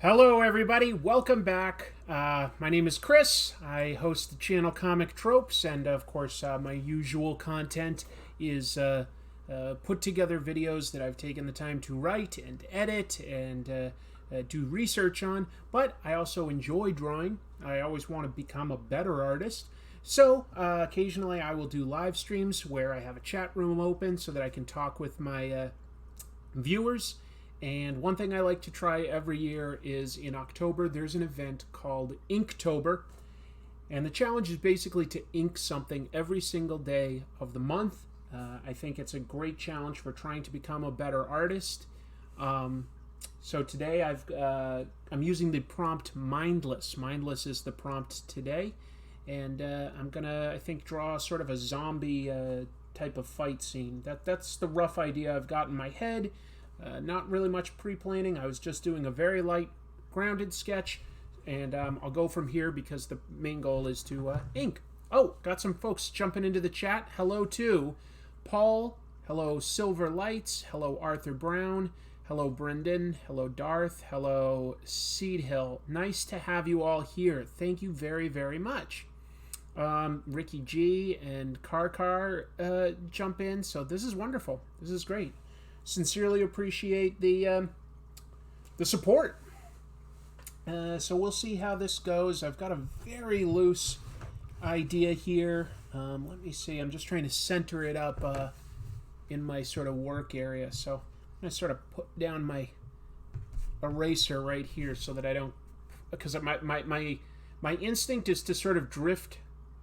Hello, everybody. Welcome back. My name is Chris. I host the channel Comic Tropes, and of course, my usual content is put together videos that I've taken the time to write and edit and do research on. But I also enjoy drawing. I always want to become a better artist. So occasionally, I will do live streams where I have a chat room open so that I can talk with my viewers. And one thing I like to try every year is in October, there's an event called Inktober. And the challenge is basically to ink something every single day of the month. I think it's a great challenge for trying to become a better artist. So today I'm using the prompt Mindless. Mindless is the prompt today. And I'm going to, I think, draw sort of a zombie type of fight scene. That's the rough idea I've got in my head. Not really much pre-planning. I was just doing a very light, grounded sketch, and I'll go from here because the main goal is to ink. Oh, got some folks jumping into the chat. Hello to Paul. Hello, Silver Lights. Hello, Arthur Brown. Hello, Brendan. Hello, Darth. Hello, Seed Hill. Nice to have you all here. Thank you very, very much. Ricky G and Car jump in, so this is wonderful. This is great. Sincerely appreciate the support. So we'll see how this goes. I've got a very loose idea here. Let me see. I'm just trying to center it up in my sort of work area. So I'm going to sort of put down my eraser right here so that I don't... Because my instinct is to sort of drift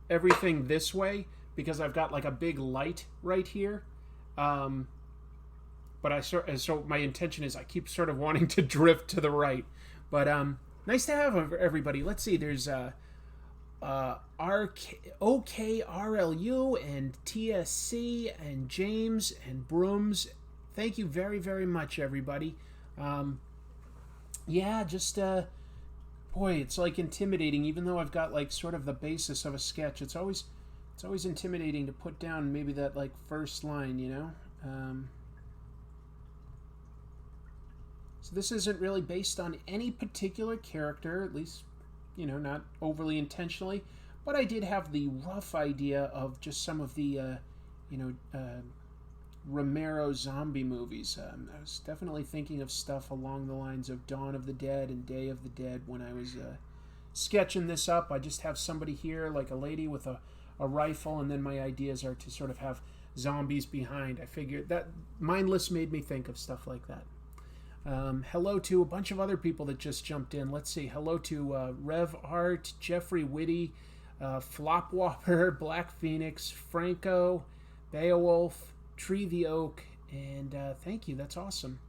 everything this way because I've got like a big light right here. But so my intention is I keep sort of wanting to drift to the right. But nice to have everybody. Let's see. There's OKRLU and TSC and James and Brooms. Thank you very, very much, everybody. Yeah, just boy, it's like intimidating. Even though I've got like sort of the basis of a sketch, it's always intimidating to put down maybe that like first line, you know. So this isn't really based on any particular character, at least, you know, not overly intentionally. But I did have the rough idea of just some of the, Romero zombie movies. I was definitely thinking of stuff along the lines of Dawn of the Dead and Day of the Dead when I was sketching this up. I just have somebody here, like a lady with a rifle, and then my ideas are to sort of have zombies behind. I figured that Mindless made me think of stuff like that. Hello to a bunch of other people that just jumped in. Let's see. Hello to Rev Art, Jeffrey Whitty, Flopwhopper, Black Phoenix, Franco, Beowulf, Tree the Oak, and thank you. That's awesome.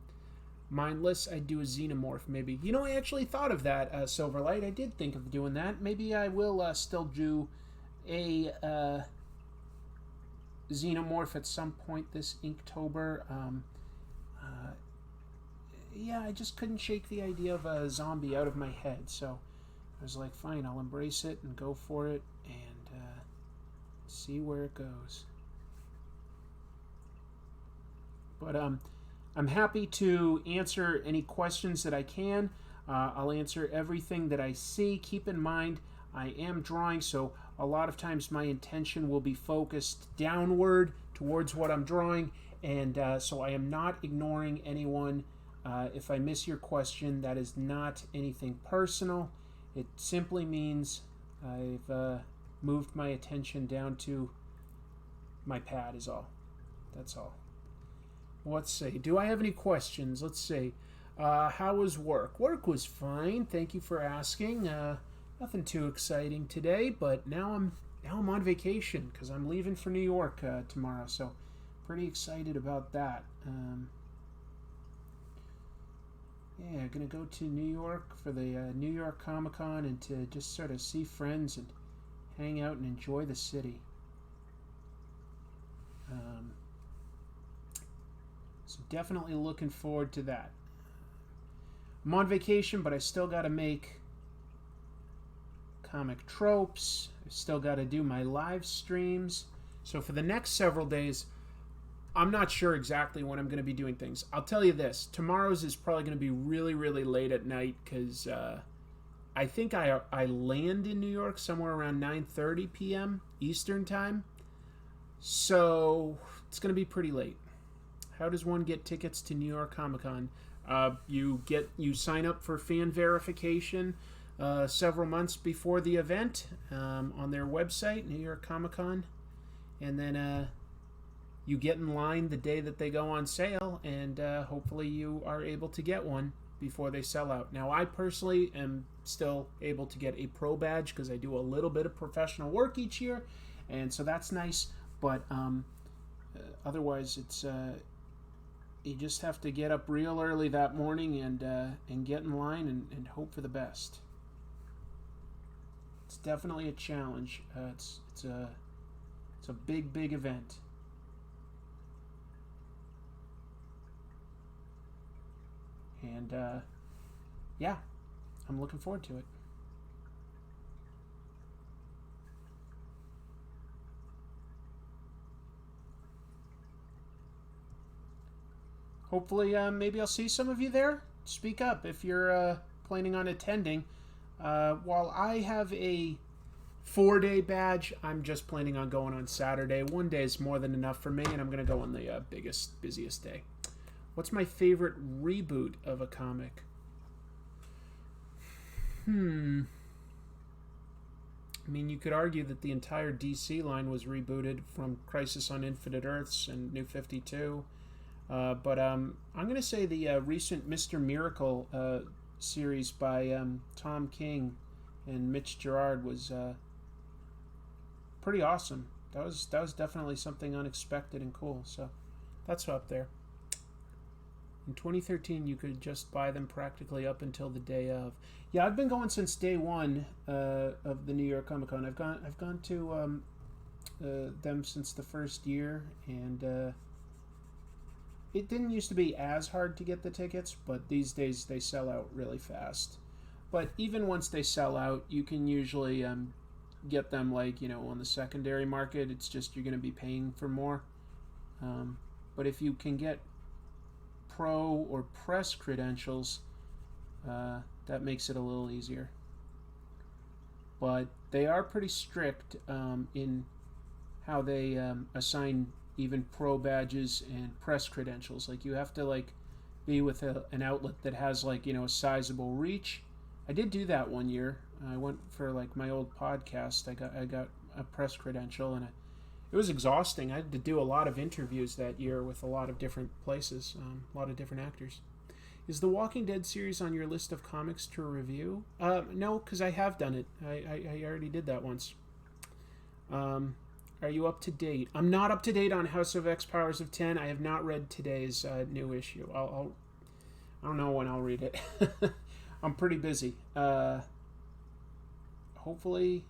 Mindless, I'd do a xenomorph maybe. You know, I actually thought of that, Silverlight. I did think of doing that. Maybe I will still do a xenomorph at some point this Inktober. Yeah, I just couldn't shake the idea of a zombie out of my head, so I was like, fine, I'll embrace it and go for it and see where it goes. But I'm happy to answer any questions that I can. I'll answer everything that I see. Keep in mind, I am drawing, so a lot of times my intention will be focused downward towards what I'm drawing, and so I am not ignoring anyone. If I miss your question, that is not anything personal. It simply means I've moved my attention down to my pad is all. That's all. Let's see. Do I have any questions? Let's see. How was work? Work was fine. Thank you for asking. Nothing too exciting today, but now I'm on vacation because I'm leaving for New York tomorrow. So pretty excited about that. Yeah, gonna go to New York for the New York Comic Con and to just sort of see friends and hang out and enjoy the city. So definitely looking forward to that. I'm on vacation, but I still got to make Comic Tropes. I still got to do my live streams. So for the next several days, I'm not sure exactly when I'm going to be doing things. I'll tell you this: tomorrow's is probably going to be really, really late at night because I think I land in New York somewhere around 9:30 p.m. Eastern time, so it's going to be pretty late. How does one get tickets to New York Comic Con? You sign up for fan verification several months before the event on their website, New York Comic Con, and then you get in line the day that they go on sale, and hopefully you are able to get one before they sell out. Now, I personally am still able to get a pro badge because I do a little bit of professional work each year, and so that's nice. But otherwise, it's you just have to get up real early that morning and get in line and hope for the best. It's definitely a challenge. It's a big event. And yeah, I'm looking forward to it. Hopefully, maybe I'll see some of you there. Speak up if you're planning on attending. While I have a 4-day badge, I'm just planning on going on Saturday. 1 day is more than enough for me, and I'm going to go on the busiest day. What's my favorite reboot of a comic? I mean, you could argue that the entire DC line was rebooted from Crisis on Infinite Earths and New 52. But I'm going to say the recent Mr. Miracle series by Tom King and Mitch Gerard was pretty awesome. That was definitely something unexpected and cool. So that's up there. In 2013, you could just buy them practically up until the day of. Yeah, I've been going since day one of the New York Comic Con. I've gone to them since the first year, and it didn't used to be as hard to get the tickets, but these days they sell out really fast. But even once they sell out, you can usually get them on the secondary market. It's just you're going to be paying for more. But if you can get pro or press credentials, that makes it a little easier. But they are pretty strict in how they assign even pro badges and press credentials. Like, you have to be with an outlet that has a sizable reach. I did do that one year. I went for my old podcast. I got a press credential, and it was exhausting. I had to do a lot of interviews that year with a lot of different places, a lot of different actors. Is the Walking Dead series on your list of comics to review? No, because I have done it. I already did that once. Are you up to date? I'm not up to date on House of X Powers of 10. I have not read today's new issue. I don't know when I'll read it. I'm pretty busy. Hopefully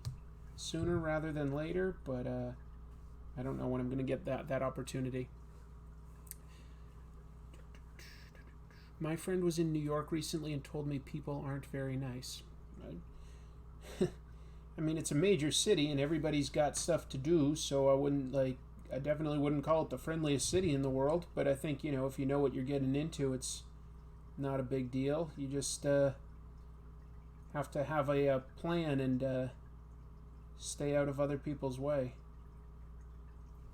sooner rather than later, but I don't know when I'm going to get that opportunity. My friend was in New York recently and told me people aren't very nice. I mean, it's a major city and everybody's got stuff to do, so I definitely wouldn't call it the friendliest city in the world, but I think, if you know what you're getting into, it's not a big deal. You just have to have a plan and stay out of other people's way.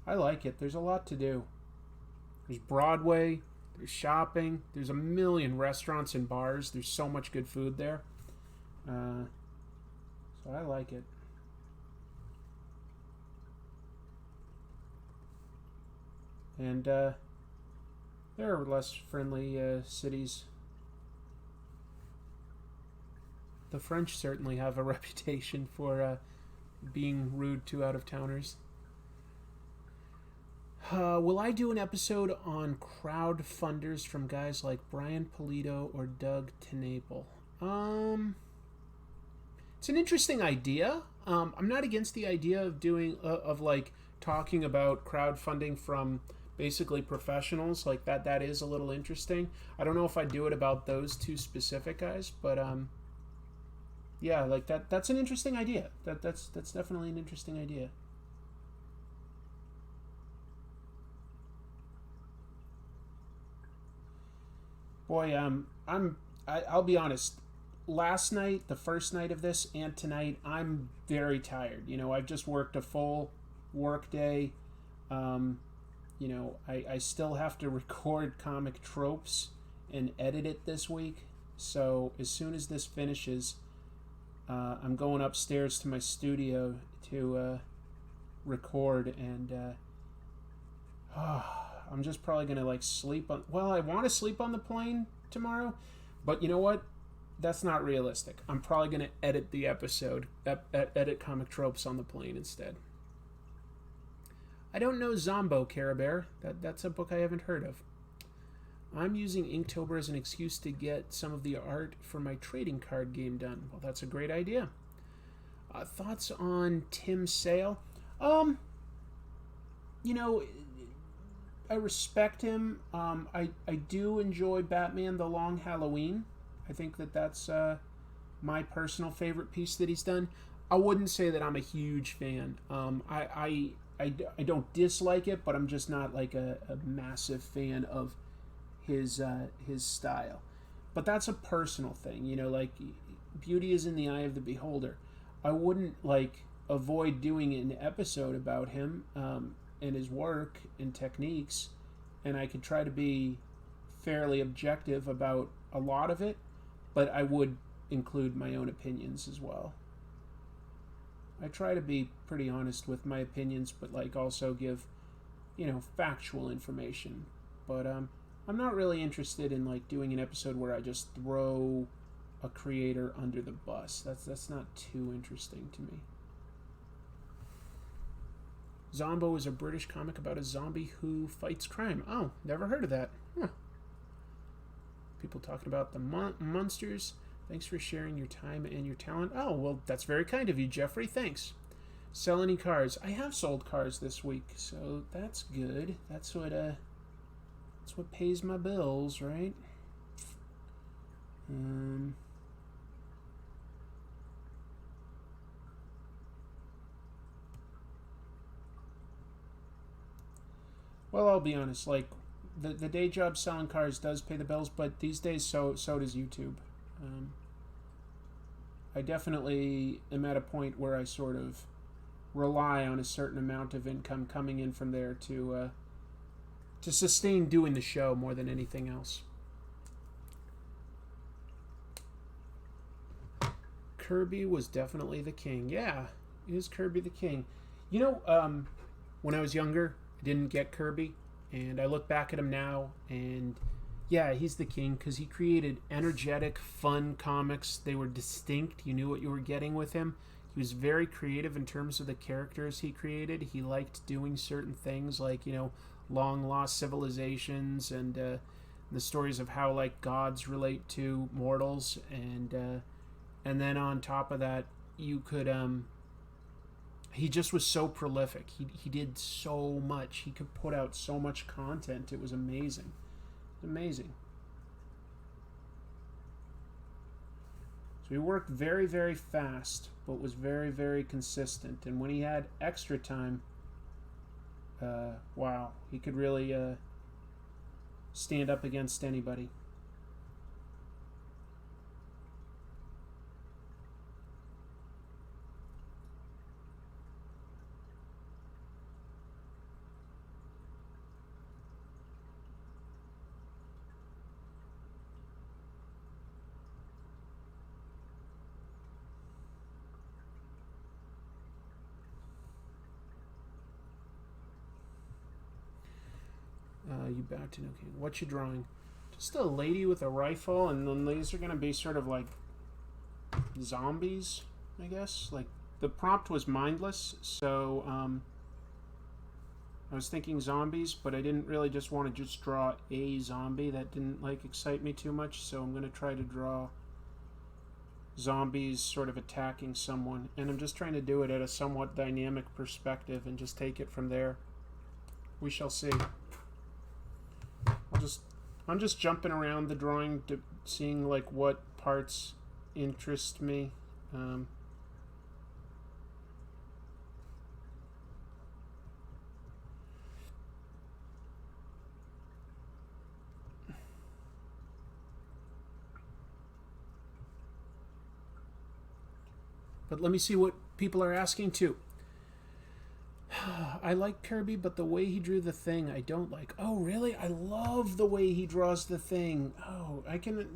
I like it. There's a lot to do. There's Broadway, there's shopping, there's a million restaurants and bars. There's so much good food there. So I like it. And there are less friendly cities. The French certainly have a reputation for being rude to out-of-towners. Will I do an episode on crowdfunders from guys like Brian Polito or Doug Tenable? It's an interesting idea. I'm not against the idea of doing talking about crowdfunding from basically professionals like that. That is a little interesting. I don't know if I'd do it about those two specific guys, but yeah, that's an interesting idea. That's definitely an interesting idea. Boy, I'll be honest. Last night, the first night of this, and tonight, I'm very tired. I've just worked a full work day. Um, I still have to record comic tropes and edit it this week. So as soon as this finishes, I'm going upstairs to my studio to record, and I'm just probably gonna like sleep on. Well, I want to sleep on the plane tomorrow, but you know what? That's not realistic. I'm probably gonna edit the episode, edit comic tropes on the plane instead. I don't know Zombo Care Bear. That's a book I haven't heard of. I'm using Inktober as an excuse to get some of the art for my trading card game done. Well, that's a great idea. Thoughts on Tim Sale? Um, you know, I respect him. I do enjoy Batman: The Long Halloween. I think that's my personal favorite piece that he's done. I wouldn't say that I'm a huge fan. I don't dislike it, but I'm just not like a massive fan of his style. But that's a personal thing, like beauty is in the eye of the beholder. I wouldn't like avoid doing an episode about him and his work and techniques, and I could try to be fairly objective about a lot of it, but I would include my own opinions as well. I try to be pretty honest with my opinions, but like also give, factual information. But I'm not really interested in like doing an episode where I just throw a creator under the bus. That's not too interesting to me. Zombo is a British comic about a zombie who fights crime. Oh, never heard of that. Huh. People talking about the monsters. Thanks for sharing your time and your talent. Oh, well, that's very kind of you, Jeffrey. Thanks. Sell any cars? I have sold cars this week, so that's good. That's what pays my bills, right? Well, I'll be honest. Like, the day job selling cars does pay the bills, but these days so does YouTube. Um, I definitely am at a point where I sort of rely on a certain amount of income coming in from there to sustain doing the show more than anything else. Kirby was definitely the king. Yeah, is Kirby the king? When I was younger, I didn't get Kirby, and I look back at him now, and yeah, he's the king because he created energetic, fun comics. They were distinct. You knew what you were getting with him. He was very creative in terms of the characters he created. He liked doing certain things like, long lost civilizations and the stories of how like gods relate to mortals, and then on top of that, you could he just was so prolific. He did so much. He could put out so much content. It was amazing. Amazing. So he worked very, very fast, but was very, very consistent. And when he had extra time, wow, he could really stand up against anybody. You back to okay. What you drawing? Just a lady with a rifle, and then these are gonna be sort of like zombies, I guess. Like the prompt was mindless, so I was thinking zombies, but I didn't really just want to just draw a zombie. That didn't like excite me too much, so I'm gonna try to draw zombies sort of attacking someone, and I'm just trying to do it at a somewhat dynamic perspective and just take it from there. We shall see. I'm just jumping around the drawing, seeing like what parts interest me. But let me see what people are asking too. I like Kirby, but the way he drew the Thing, I don't like. Oh, really? I love the way he draws the Thing. Oh, I can,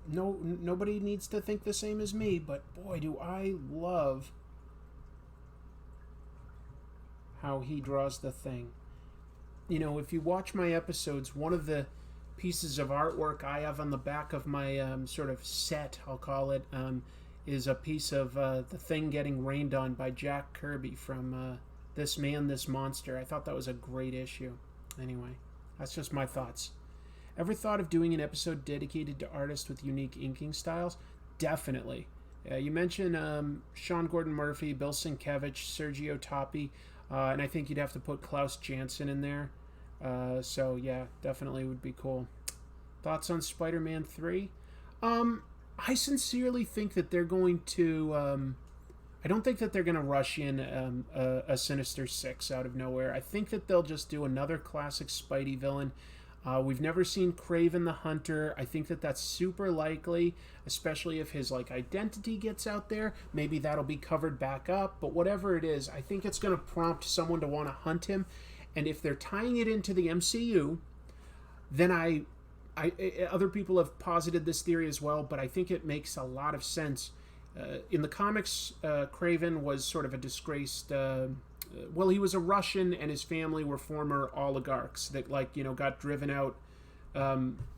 no, nobody needs to think the same as me, but boy, do I love how he draws the Thing. If you watch my episodes, one of the pieces of artwork I have on the back of my sort of set, I'll call it, is a piece of The Thing Getting Rained On by Jack Kirby from This Man, This Monster. I thought that was a great issue. Anyway, that's just my thoughts. Ever thought of doing an episode dedicated to artists with unique inking styles? Definitely. You mentioned Sean Gordon Murphy, Bill Sienkiewicz, Sergio Tappi, and I think you'd have to put Klaus Janson in there. So yeah, definitely would be cool. Thoughts on Spider-Man 3? I sincerely think that they're going to... I don't think that they're going to rush in a Sinister Six out of nowhere. I think that they'll just do another classic Spidey villain. We've never seen Kraven the Hunter. I think that that's super likely, especially if his identity gets out there. Maybe that'll be covered back up, but whatever it is, I think it's going to prompt someone to want to hunt him. And if they're tying it into the MCU, then other people have posited this theory as well, but I think it makes a lot of sense. In the comics, Kraven was sort of a disgraced... he was a Russian, and his family were former oligarchs that, got driven out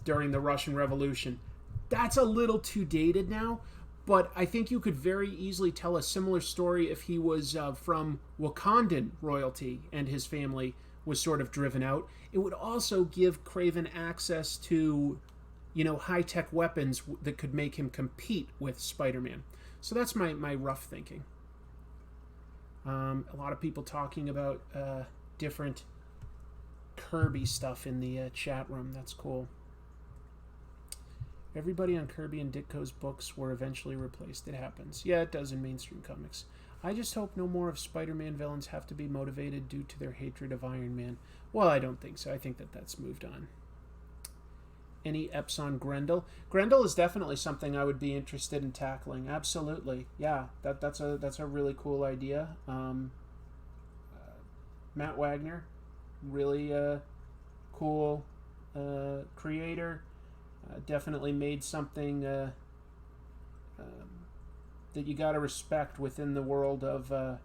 during the Russian Revolution. That's a little too dated now, but I think you could very easily tell a similar story if he was from Wakandan royalty and his family was sort of driven out. It would also give Kraven access to, high-tech weapons that could make him compete with Spider-Man. So that's my rough thinking. A lot of people talking about different Kirby stuff in the chat room. That's cool. Everybody on Kirby and Ditko's books were eventually replaced. It happens. Yeah, it does in mainstream comics. I just hope no more of Spider-Man villains have to be motivated due to their hatred of Iron Man. Well, I don't think so. I think that that's moved on. Any eps on Grendel? Grendel is definitely something I would be interested in tackling. Absolutely. Yeah, that's a really cool idea. Matt Wagner, really cool creator. Definitely made something that you got to respect within the world of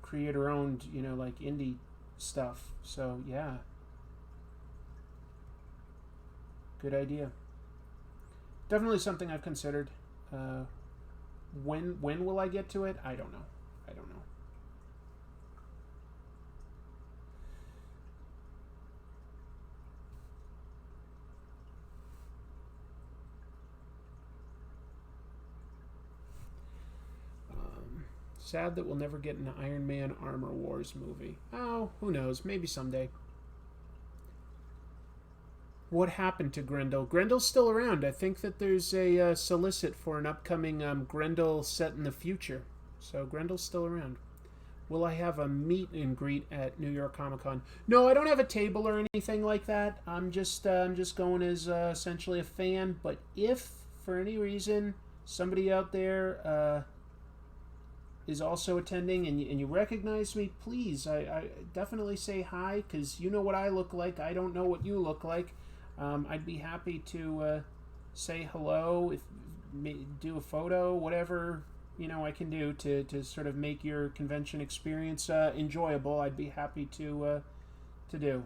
creator-owned, indie stuff. So, yeah. Good idea. Definitely something I've considered. When will I get to it? I don't know. Sad that we'll never get an Iron Man Armor Wars movie. Oh, who knows? Maybe someday. What happened to Grendel? Grendel's still around. I think that there's a solicit for an upcoming Grendel set in the future. So Grendel's still around. Will I have a meet and greet at New York Comic Con? No, I don't have a table or anything like that. I'm just going as essentially a fan. But if, for any reason, somebody out there is also attending and you recognize me, please, I definitely say hi, because you know what I look like. I don't know what you look like. I'd be happy to say hello, do a photo, whatever I can do to sort of make your convention experience enjoyable. I'd be happy to do.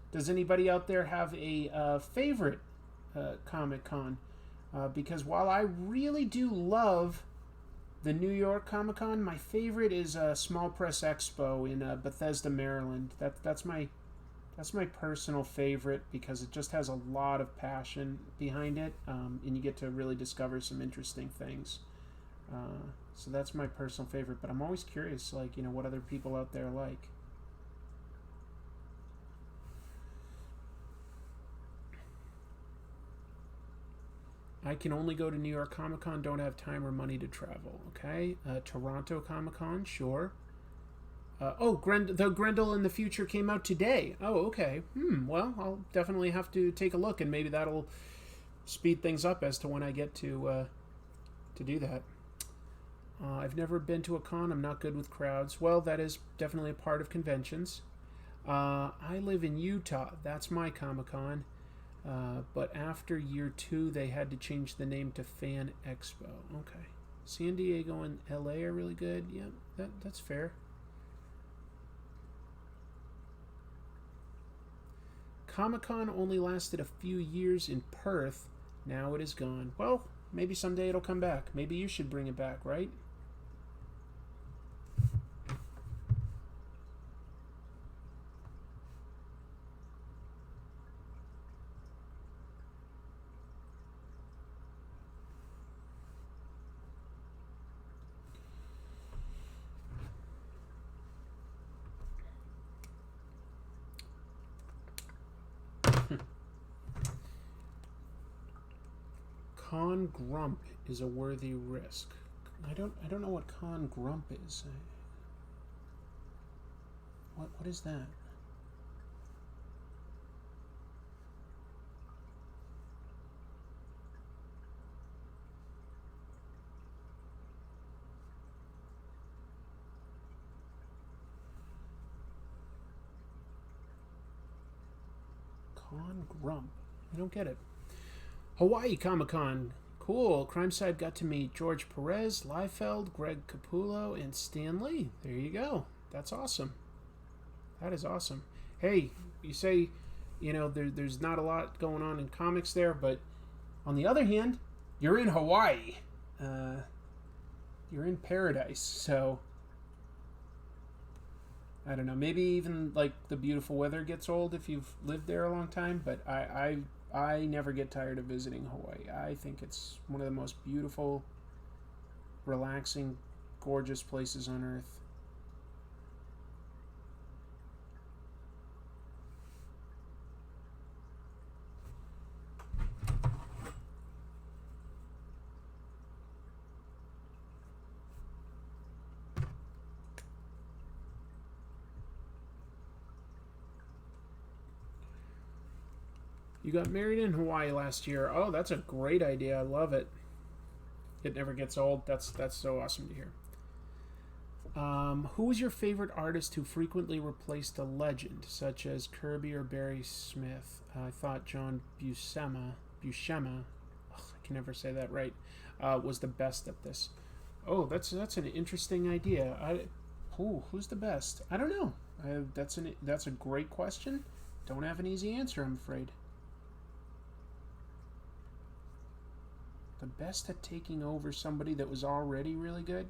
Does anybody out there have a favorite Comic-Con? Because while I really do love the New York Comic-Con, my favorite is Small Press Expo in Bethesda, Maryland. That's my personal favorite because it just has a lot of passion behind it, and you get to really discover some interesting things. So that's my personal favorite. But I'm always curious, what other people out there like. I can only go to New York Comic Con, don't have time or money to travel. Okay. Toronto Comic Con, sure. The Grendel in the Future came out today. Oh, okay. Well, I'll definitely have to take a look, and maybe that'll speed things up as to when I get to do that. I've never been to a con. I'm not good with crowds. Well, that is definitely a part of conventions. I live in Utah. That's my Comic-Con. But after year 2, they had to change the name to Fan Expo. Okay. San Diego and LA are really good. Yeah, that's fair. Comic-Con only lasted a few years in Perth. Now it is gone. Well, maybe someday it'll come back. Maybe you should bring it back, right? Con Grump is a worthy risk. I don't know what Con Grump is. What is that? Con Grump. I don't get it. Hawaii Comic Con. Cool. Crime Side got to meet George Perez, Liefeld, Greg Capullo, and Stan Lee. There you go. That's awesome. That is awesome. Hey, you say, there's not a lot going on in comics there, but on the other hand, you're in Hawaii. You're in paradise, so I don't know. Maybe even like the beautiful weather gets old if you've lived there a long time, but I never get tired of visiting Hawaii. I think it's one of the most beautiful, relaxing, gorgeous places on earth. You got married in Hawaii last year. Oh, that's a great idea. I love it. It never gets old. That's so awesome to hear. Who was your favorite artist who frequently replaced a legend, such as Kirby or Barry Smith? I thought John Buscema, I can never say that right, was the best at this. Oh, that's an interesting idea. Who's the best? I don't know. That's a great question. Don't have an easy answer, I'm afraid. The best at taking over somebody that was already really good?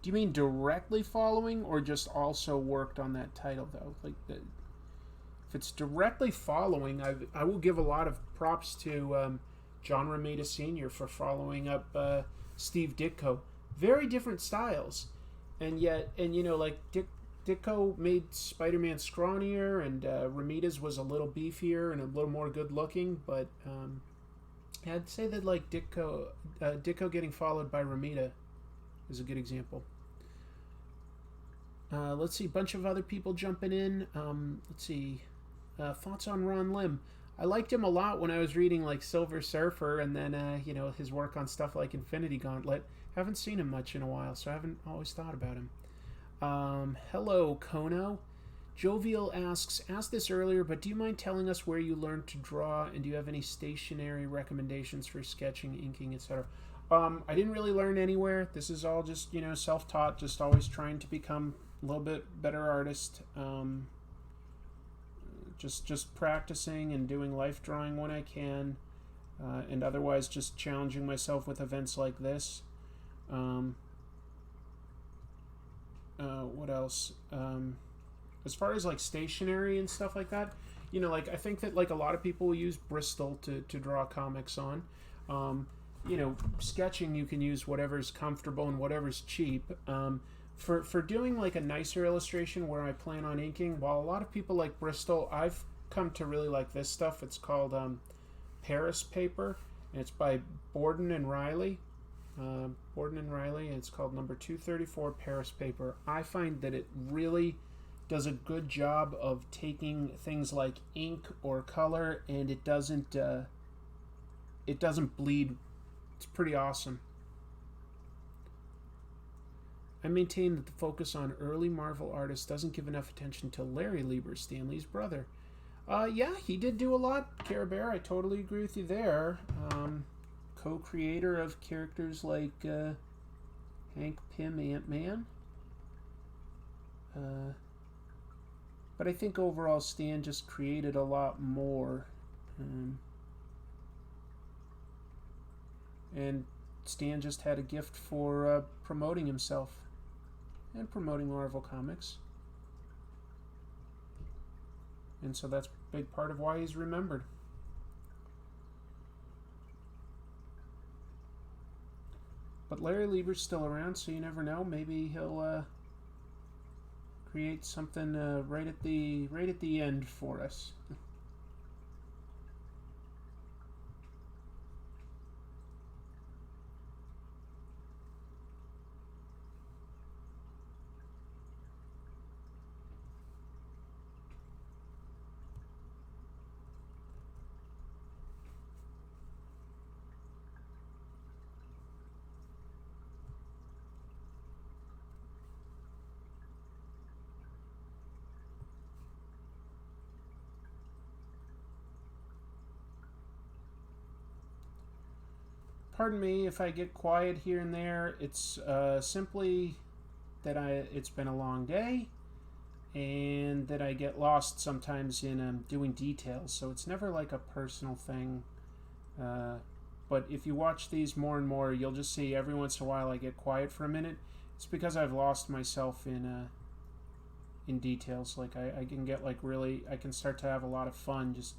Do you mean directly following, or just also worked on that title, though? If it's directly following, I will give a lot of props to John Romita Sr. for following up Steve Ditko. Very different styles, and Ditko made Spider-Man scrawnier, and Romita's was a little beefier and a little more good-looking. But I'd say that Ditko getting followed by Romita is a good example. Let's see, a bunch of other people jumping in. Let's see, thoughts on Ron Lim. I liked him a lot when I was reading Silver Surfer, and then his work on stuff like Infinity Gauntlet. Haven't seen him much in a while, so I haven't always thought about him. Hello, Kono. Jovial asks, asked this earlier, but do you mind telling us where you learned to draw, and do you have any stationery recommendations for sketching, inking, etc.? I didn't really learn anywhere. This is all just, self-taught, just always trying to become a little bit better artist. Just practicing and doing life drawing when I can, and otherwise just challenging myself with events like this. What else? As far as stationery and stuff like that, I think that a lot of people will use Bristol to draw comics on. Sketching, you can use whatever's comfortable and whatever's cheap. For doing a nicer illustration where I plan on inking, while a lot of people like Bristol, I've come to really like this stuff. It's called Paris paper, and it's by Borden and Riley. Borden and Riley, and it's called number 234 Paris paper. I find that it really does a good job of taking things like ink or color, and it doesn't bleed. It's pretty awesome. I maintain that the focus on early Marvel artists doesn't give enough attention to Larry Lieber, Stan Lee's brother. Yeah, he did do a lot, Care Bear. I totally agree with you there. Co-creator of characters like Hank Pym, Ant-Man. But I think overall Stan just created a lot more. And Stan just had a gift for promoting himself and promoting Marvel Comics. And so that's a big part of why he's remembered. But Larry Lieber's still around, so you never know. Maybe he'll create something right at the end for us. Pardon me if I get quiet here and there. It's simply that it's been a long day, and that I get lost sometimes in doing details. So it's never like a personal thing. But if you watch these more and more, you'll just see every once in a while I get quiet for a minute. It's because I've lost myself in details. Like I can get like really, I can start to have a lot of fun just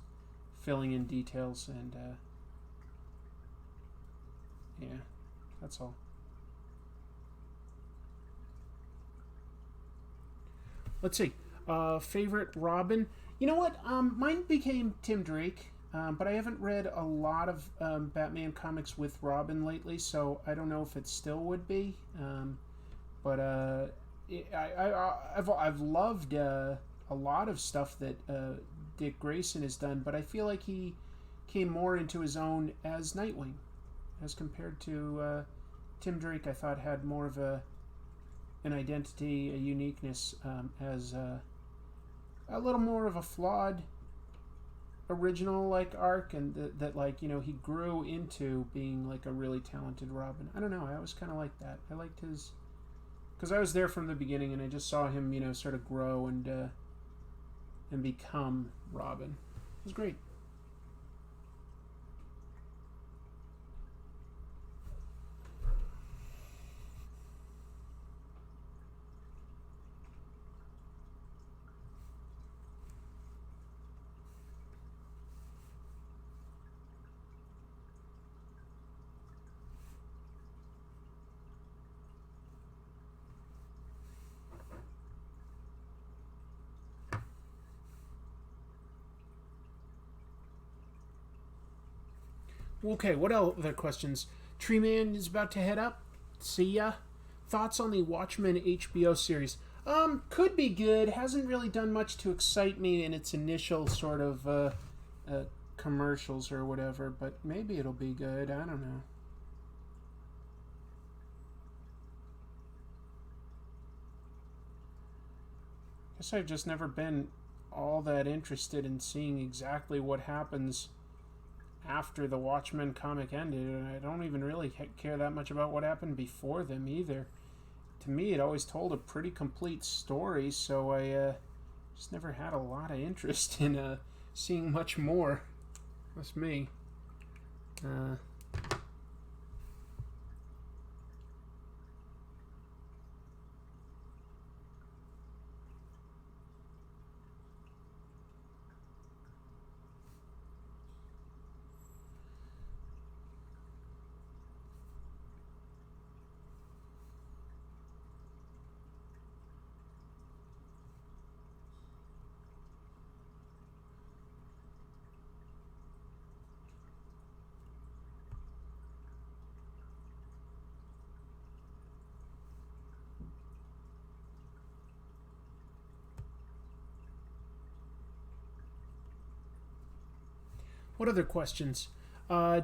filling in details, and yeah, that's all. Let's see. Favorite Robin? You know what? Mine became Tim Drake, but I haven't read a lot of Batman comics with Robin lately, so I don't know if it still would be. But I've loved a lot of stuff that Dick Grayson has done, but I feel like he came more into his own as Nightwing, as compared to Tim Drake. I thought had more of an identity, a uniqueness, as a little more of a flawed original like arc, and that like, you know, he grew into being like a really talented Robin. I don't know, I always kind of liked that. I liked his, because I was there from the beginning, and I just saw him, you know, sort of grow and become Robin. It was great. Okay, what other questions? Tree Man is about to head up. See ya. Thoughts on the Watchmen HBO series? Could be good. Hasn't really done much to excite me in its initial sort of commercials or whatever, but maybe it'll be good. I don't know. Guess I've just never been all that interested in seeing exactly what happens after the Watchmen comic ended, and I don't even really care that much about what happened before them either. To me, it always told a pretty complete story, so I just never had a lot of interest in seeing much more. That's me. What other questions? Do I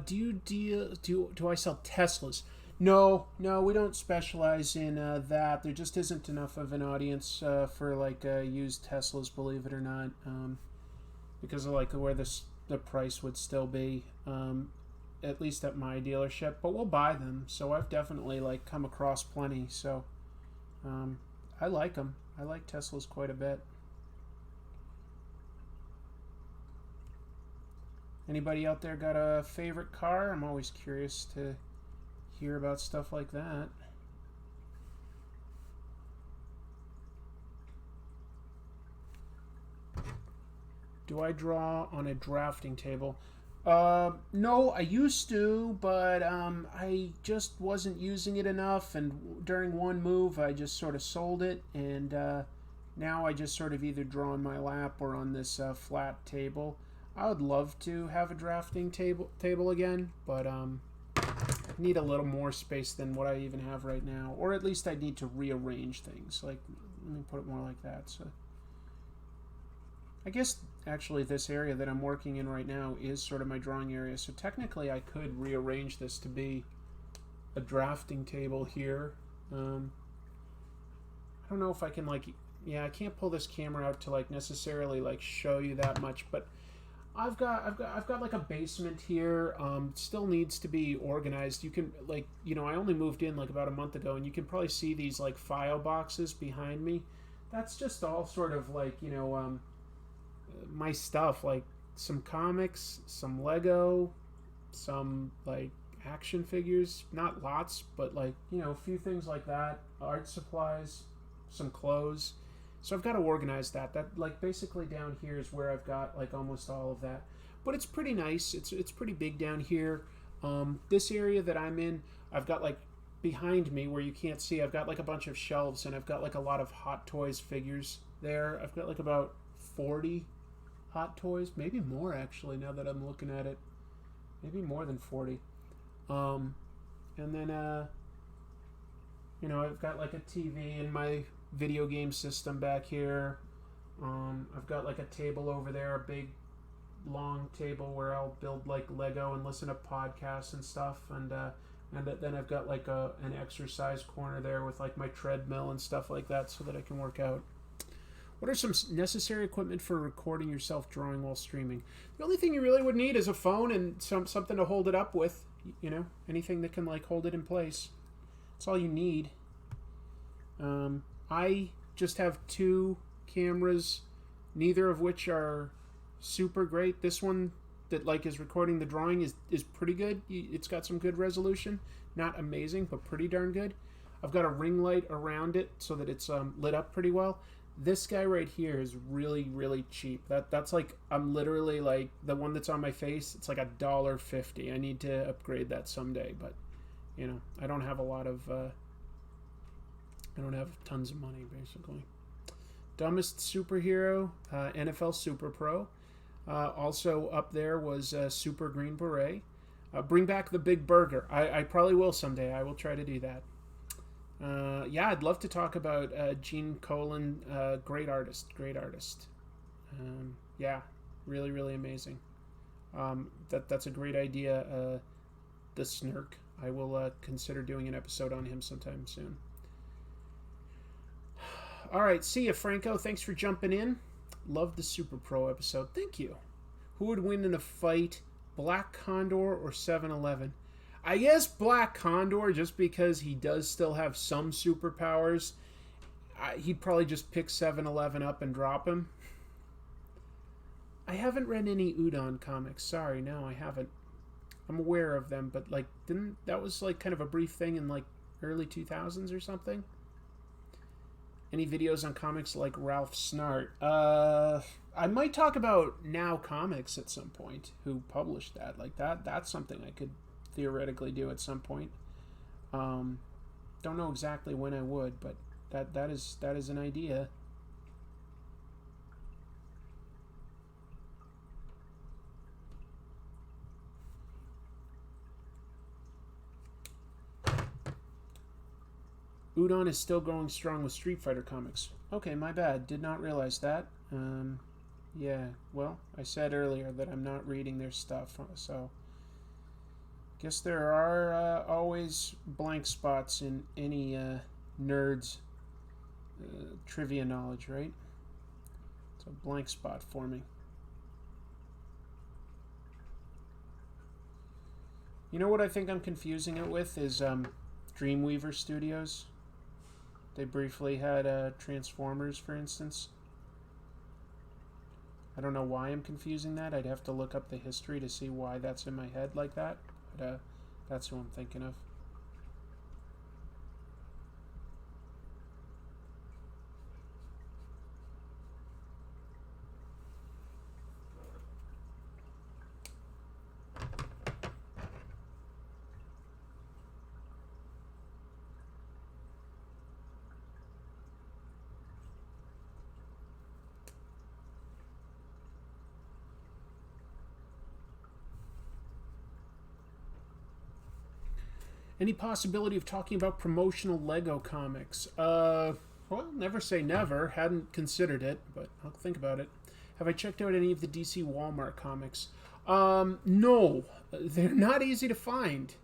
sell Teslas? No, no, we don't specialize in that. There just isn't enough of an audience for like used Teslas, believe it or not, because of like where the price would still be, at least at my dealership. But we'll buy them, so I've definitely like come across plenty. So I like them. I like Teslas quite a bit. Anybody out there got a favorite car? I'm always curious to hear about stuff like that. Do I draw on a drafting table? No, I used to, but I just wasn't using it enough, and during one move I just sort of sold it, and now I just sort of either draw on my lap or on this flat table. I would love to have a drafting table again, but I need a little more space than what I even have right now, or at least I need to rearrange things. Like, let me put it more like that. So, I guess actually this area that I'm working in right now is sort of my drawing area. So technically, I could rearrange this to be a drafting table here. I don't know if I can like, yeah, I can't pull this camera out to like necessarily like show you that much, but I've got like a basement here. Still needs to be organized. You can like, you know, I only moved in like about a month ago, and you can probably see these like file boxes behind me. That's just all sort of like, you know, my stuff, like some comics, some Lego, some like action figures. Not lots, but like, you know, a few things like that. Art supplies, some clothes. So I've got to organize that. That like basically down here is where I've got like almost all of that. But it's pretty nice. It's pretty big down here. This area that I'm in, I've got like behind me where you can't see, I've got like a bunch of shelves, and I've got like a lot of Hot Toys figures there. I've got like about 40 Hot Toys, maybe more actually now that I'm looking at it. Maybe more than 40. And then you know, I've got like a TV in my video game system back here. I've got like a table over there, a big long table where I'll build like Lego and listen to podcasts and stuff, and then I've got like an exercise corner there with like my treadmill and stuff like that so that I can work out. What are some necessary equipment for recording yourself drawing while streaming? The only thing you really would need is a phone and something to hold it up with, you know, anything that can like hold it in place. That's all you need. I just have two cameras, neither of which are super great. This one that like is recording the drawing is pretty good. It's got some good resolution. Not amazing, but pretty darn good. I've got a ring light around it so that it's lit up pretty well. This guy right here is really, really cheap. That's like, I'm literally like, the one that's on my face, it's like $1.50. I need to upgrade that someday, but you know, I don't have a lot of I don't have tons of money, basically. Dumbest superhero, NFL Super Pro. Also up there was Super Green Beret. Bring back the Big Burger. I probably will someday. I will try to do that. Yeah, I'd love to talk about Gene Colan. Great artist. Great artist. Yeah, really, really amazing. That's a great idea. The Snurk. I will consider doing an episode on him sometime soon. All right, see ya, Franco. Thanks for jumping in. Love the Super Pro episode. Thank you. Who would win in a fight, Black Condor or 7-Eleven? I guess Black Condor, just because he does still have some superpowers. He'd probably just pick 7-Eleven up and drop him. I haven't read any Udon comics. Sorry, no, I haven't. I'm aware of them, but like, that was like kind of a brief thing in like early 2000s or something? Any videos on comics like Ralph Snart? I might talk about Now Comics at some point, who published that. Like that's something I could theoretically do at some point. Don't know exactly when I would, but that is an idea. Udon is still going strong with Street Fighter comics. Okay, my bad. Did not realize that. Yeah, well, I said earlier that I'm not reading their stuff, so guess there are always blank spots in any nerd's trivia knowledge, right? It's a blank spot for me. You know what I think I'm confusing it with is Dreamweaver Studios. They briefly had Transformers, for instance. I don't know why I'm confusing that. I'd have to look up the history to see why that's in my head like that. But that's who I'm thinking of. Any possibility of talking about promotional Lego comics? Well, never say never. Hadn't considered it, but I'll think about it. Have I checked out any of the DC Walmart comics? No. They're not easy to find.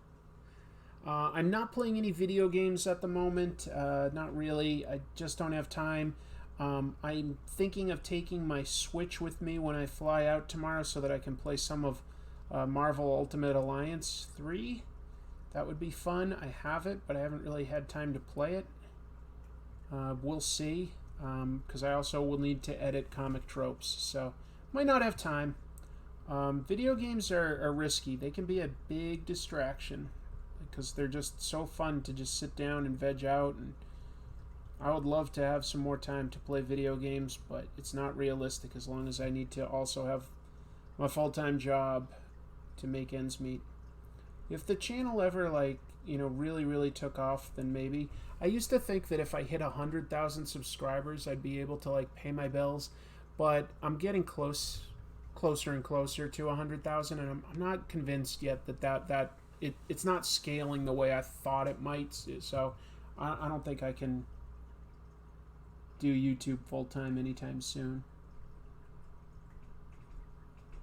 I'm not playing any video games at the moment. Not really. I just don't have time. I'm thinking of taking my Switch with me when I fly out tomorrow so that I can play some of Marvel Ultimate Alliance 3. That would be fun. I have it, but I haven't really had time to play it. We'll see, because I also will need to edit comic tropes, so might not have time. Video games are risky. They can be a big distraction because they're just so fun to just sit down and veg out. And I would love to have some more time to play video games, but it's not realistic as long as I need to also have my full-time job to make ends meet. If the channel ever really took off, then maybe. I used to think that if I hit 100,000 subscribers I'd be able to pay my bills, but I'm getting closer and closer to 100,000, and I'm not convinced yet that it's not scaling the way I thought it might. So I don't think I can do YouTube full time anytime soon,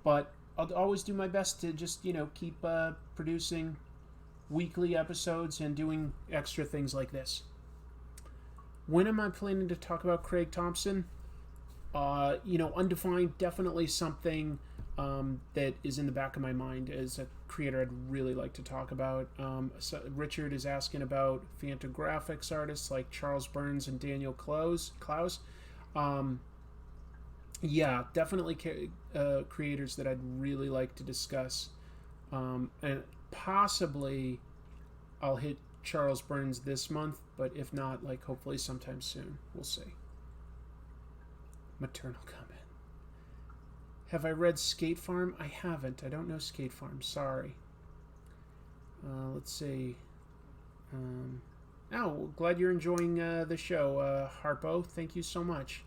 but I'll always do my best to just keep producing weekly episodes and doing extra things like this. When am I planning to talk about Craig Thompson? Undefined, definitely something that is in the back of my mind as a creator I'd really like to talk about. Richard is asking about Fantagraphics artists like Charles Burns and Daniel Clowes. Yeah, definitely creators that I'd really like to discuss. And possibly I'll hit Charles Burns this month, but if not, hopefully sometime soon. We'll see. Maternal comment. Have I read Skate Farm? I haven't. I don't know Skate Farm. Sorry. Let's see. Glad you're enjoying the show, Harpo. Thank you so much.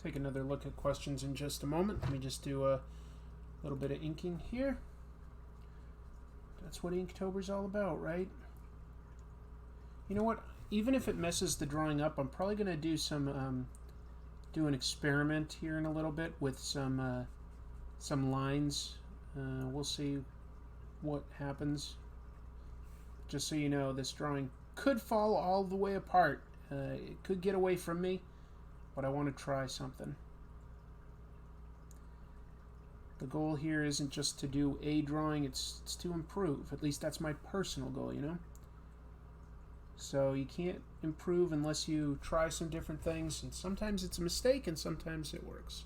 Take another look at questions in just a moment. Let me just do a little bit of inking here. That's what Inktober's all about, right? You know what? Even if it messes the drawing up, I'm probably going to do do an experiment here in a little bit with some lines. We'll see what happens. Just so you know, this drawing could fall all the way apart. It could get away from me, but I want to try something. The goal here isn't just to do a drawing, it's to improve. At least that's my personal goal, So you can't improve unless you try some different things, and sometimes it's a mistake and sometimes it works.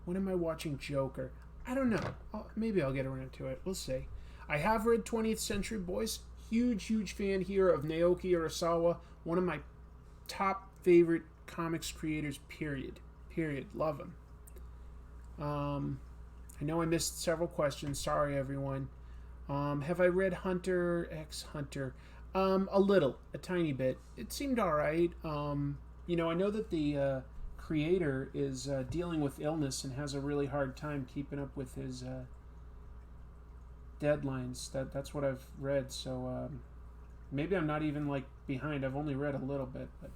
When am I watching Joker? I don't know. Maybe I'll get around to it. We'll see. I have read 20th Century Boys. Huge fan here of Naoki Urasawa. One of my top favorite comics creators, period. Love him. I know I missed several questions. Sorry, everyone. Have I read Hunter x Hunter? A little, a tiny bit. It seemed all right. I know that the creator is dealing with illness and has a really hard time keeping up with his deadlines. That's what I've read. So maybe I'm not even like behind. I've only read a little bit, but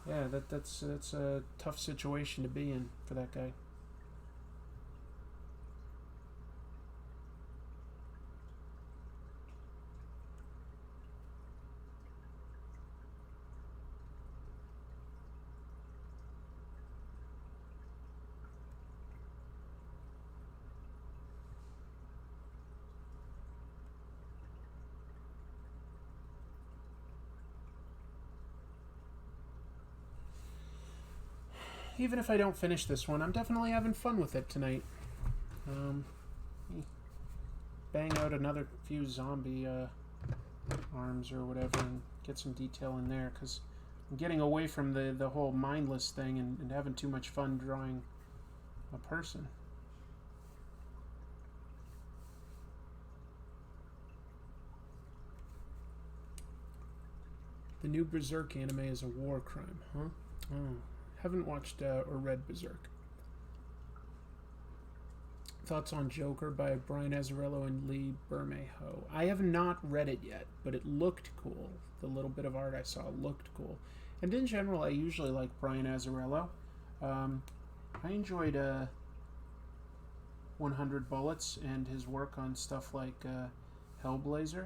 yeah, that's a tough situation to be in for that guy. Even if I don't finish this one, I'm definitely having fun with it tonight. Um, bang out another few zombie arms or whatever and get some detail in there, because I'm getting away from the whole mindless thing and having too much fun drawing a person. The new Berserk anime is a war crime, huh? Oh. Haven't watched or read Berserk. Thoughts on Joker by Brian Azzarello and Lee Bermejo. I have not read it yet, but it looked cool. The little bit of art I saw looked cool. And in general, I usually like Brian Azzarello. I enjoyed 100 Bullets and his work on stuff like Hellblazer.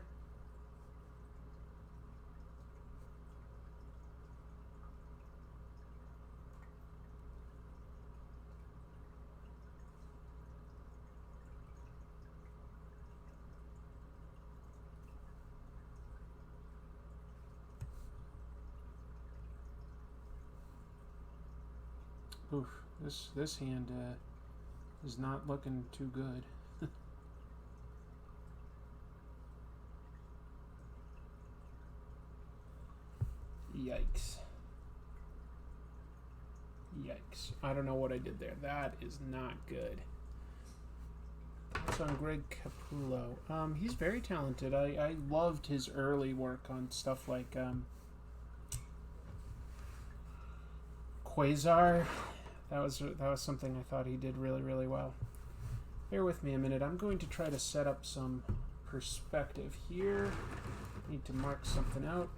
Oof, this hand is not looking too good. Yikes. I don't know what I did there. That is not good. That's on Greg Capullo. He's very talented. I loved his early work on stuff like Quasar. That was something I thought he did really well. Bear with me a minute. I'm going to try to set up some perspective here. Need to mark something out.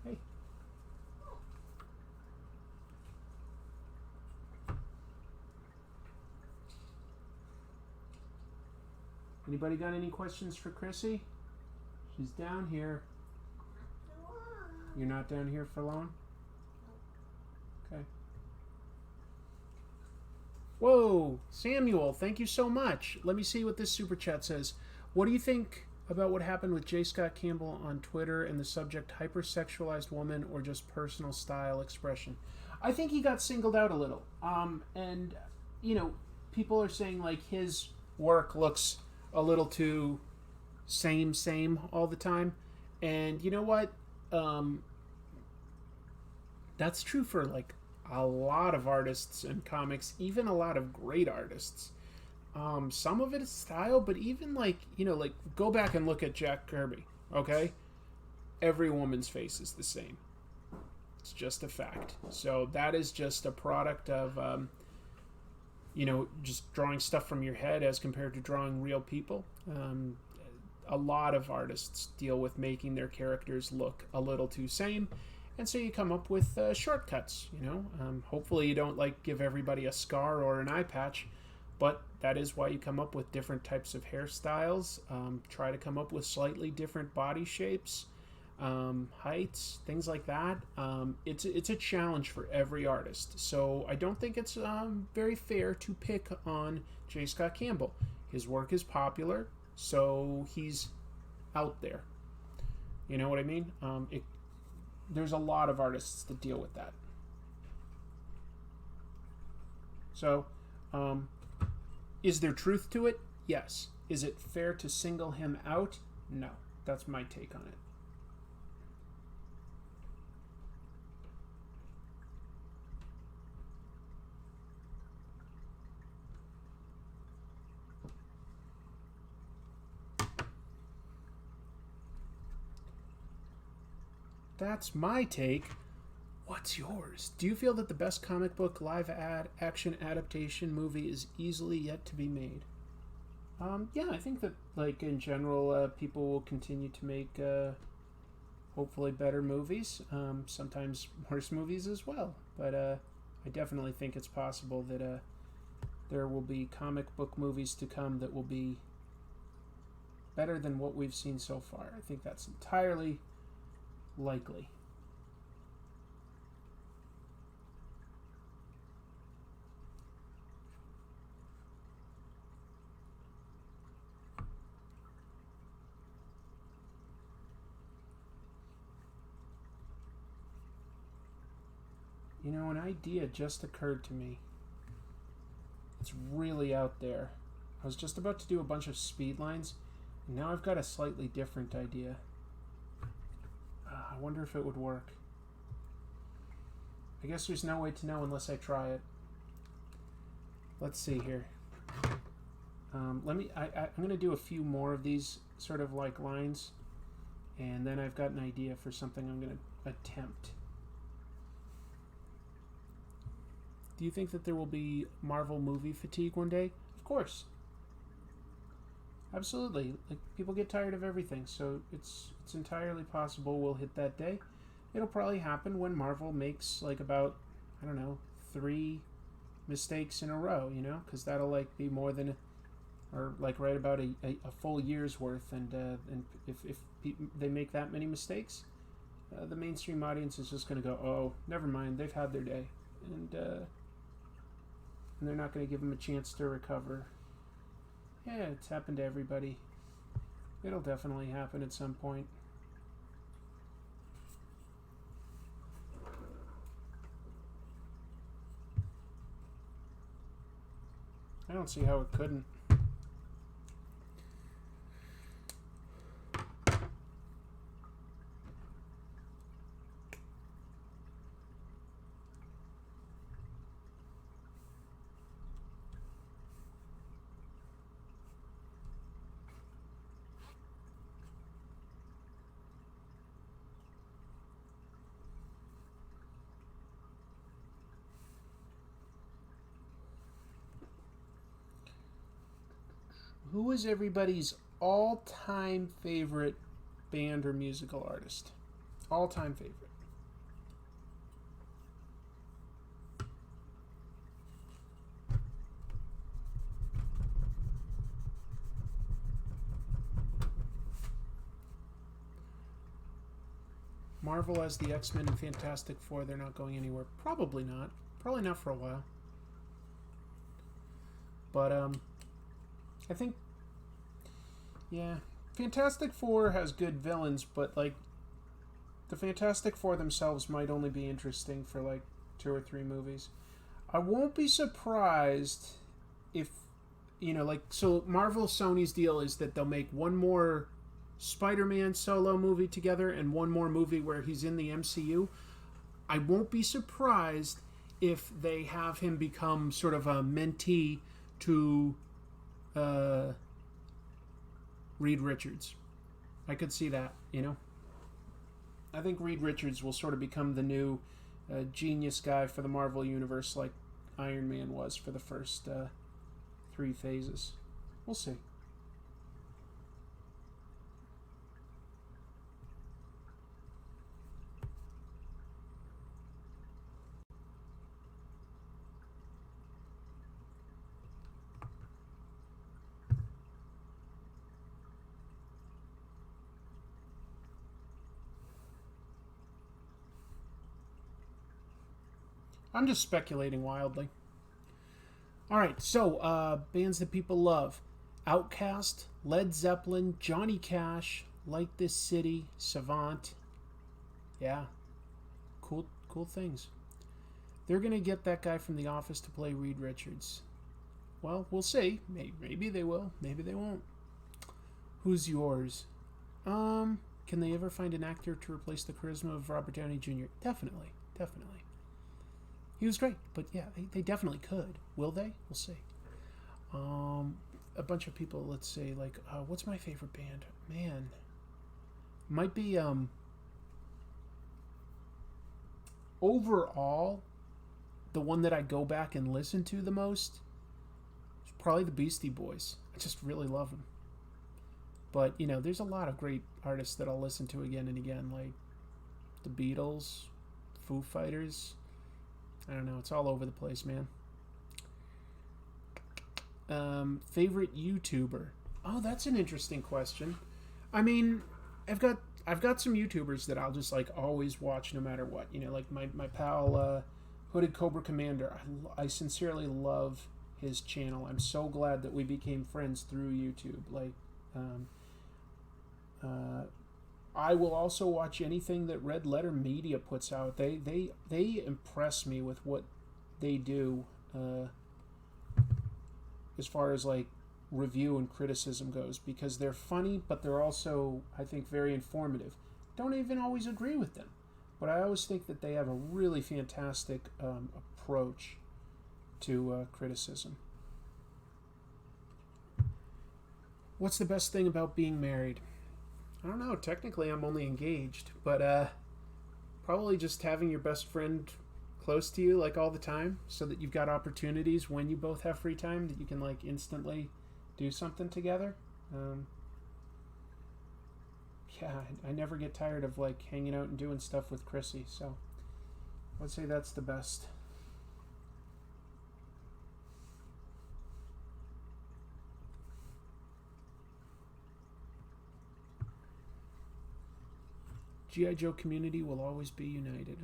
Hey. Anybody got any questions for Chrissy? She's down here. You're not down here for long? Okay. Whoa, Samuel, thank you so much. Let me see what this super chat says. What do you think about what happened with J. Scott Campbell on Twitter and the subject hypersexualized woman or just personal style expression? I think he got singled out a little. And, people are saying like his work looks a little too same all the time. And you know what? That's true for like a lot of artists in comics, even a lot of great artists. Some of it is style, but even like go back and look at Jack Kirby, okay? Every woman's face is the same. It's just a fact. So that is just a product of just drawing stuff from your head as compared to drawing real people. A lot of artists deal with making their characters look a little too same, and so you come up with shortcuts. Hopefully you don't like give everybody a scar or an eye patch, but that is why you come up with different types of hairstyles. Try to come up with slightly different body shapes, heights, things like that. It's a challenge for every artist. So I don't think it's very fair to pick on J. Scott Campbell. His work is popular. so he's out there. You know what I mean? There's a lot of artists that deal with that. So, is there truth to it? Yes. Is it fair to single him out? No. That's my take on it. That's my take. What's yours? Do you feel that the best comic book action adaptation movie is easily yet to be made? Yeah, I think that, like, in general, people will continue to make hopefully better movies. Sometimes worse movies as well. But I definitely think it's possible that there will be comic book movies to come that will be better than what we've seen so far. I think that's entirely likely. You know, an idea just occurred to me. It's really out there. I was just about to do a bunch of speed lines, and now I've got a slightly different idea. I wonder if it would work. I guess there's no way to know unless I try it. Let's see here. I'm going to do a few more of these sort of like lines, and then I've got an idea for something I'm going to attempt. Do you think that there will be Marvel movie fatigue one day? Of course. Absolutely. Like, people get tired of everything, so it's entirely possible we'll hit that day. It'll probably happen when Marvel makes, like, about, I don't know, 3 mistakes in a row, you know? Because that'll, like, be more than, or, like, right about a full year's worth. And if they make that many mistakes, the mainstream audience is just going to go, oh, never mind, they've had their day. And they're not going to give them a chance to recover. Yeah, it's happened to everybody. It'll definitely happen at some point. I don't see how it couldn't. Who is everybody's all-time favorite band or musical artist? All-time favorite. Marvel as the X-Men and Fantastic Four, they're not going anywhere. Probably not. Probably not for a while. But, I think, yeah, Fantastic Four has good villains, but, like, the Fantastic Four themselves might only be interesting for, like, 2 or 3 movies. I won't be surprised if, you know, like, so Marvel Sony's deal is that they'll make one more Spider-Man solo movie together and one more movie where he's in the MCU. I won't be surprised if they have him become sort of a mentee to Reed Richards. I could see that, you know. I think Reed Richards will sort of become the new genius guy for the Marvel Universe, like Iron Man was for the first 3 phases. We'll see. I'm just speculating wildly. All right, so bands that people love. Outcast, Led Zeppelin, Johnny Cash, Like This City, Savant. Yeah, cool things. They're gonna get that guy from The Office to play Reed Richards. Well, we'll see. Maybe they will. Maybe they won't. Who's yours? Can they ever find an actor to replace the charisma of Robert Downey Jr.? Definitely, definitely. He was great, but yeah, they definitely could. Will they? We'll see. A bunch of people. Let's say, like, what's my favorite band? Man, might be overall, the one that I go back and listen to the most is probably the Beastie Boys. I just really love them. But, there's a lot of great artists that I'll listen to again and again, like the Beatles, Foo Fighters. I don't know, it's all over the place, man. Favorite YouTuber? Oh, that's an interesting question. I mean, I've got some YouTubers that I'll just like always watch no matter what. Like my pal Hooded Cobra Commander. I sincerely love his channel. I'm so glad that we became friends through YouTube. Like, I will also watch anything that Red Letter Media puts out. They impress me with what they do as far as like review and criticism goes, because they're funny, but they're also, I think, very informative. Don't even always agree with them, but I always think that they have a really fantastic approach to criticism. What's the best thing about being married? I don't know. Technically, I'm only engaged, but probably just having your best friend close to you, like, all the time, so that you've got opportunities when you both have free time that you can, like, instantly do something together. Yeah, I never get tired of, like, hanging out and doing stuff with Chrissy, so I'd say that's the best. G.I. Joe community will always be united.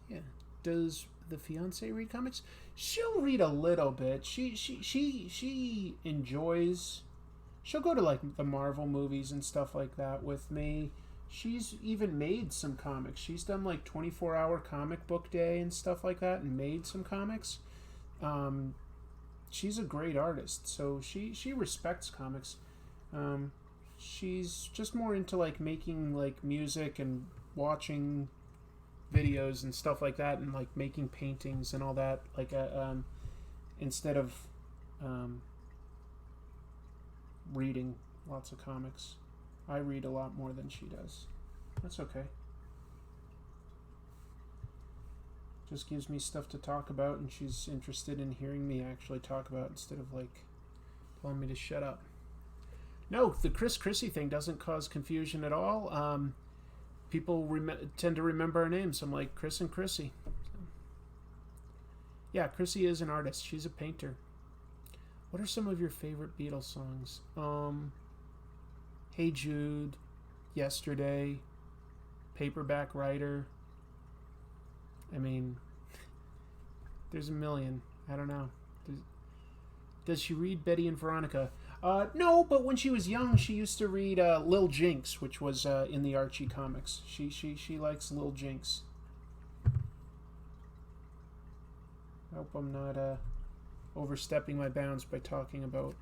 Yeah. Does the fiance read comics? She'll read a little bit. She enjoys. She'll go to like the Marvel movies and stuff like that with me. She's even made some comics. She's done like 24-hour comic book day and stuff like that, and made some comics. She's a great artist, so she respects comics. She's just more into like making like music and watching videos and stuff like that, and like making paintings and all that, like instead of reading lots of comics. I read a lot more than she does. That's okay. Just gives me stuff to talk about, and she's interested in hearing me actually talk about instead of like telling me to shut up. No, the Chrissy thing doesn't cause confusion at all. People tend to remember our names. I'm like Chris and Chrissy. So. Yeah, Chrissy is an artist. She's a painter. What are some of your favorite Beatles songs? Hey Jude, Yesterday, Paperback Writer. I mean, there's a million. I don't know. Does she read Betty and Veronica? No, but when she was young, she used to read Lil Jinx, which was in the Archie comics. She likes Lil Jinx. I hope I'm not overstepping my bounds by talking about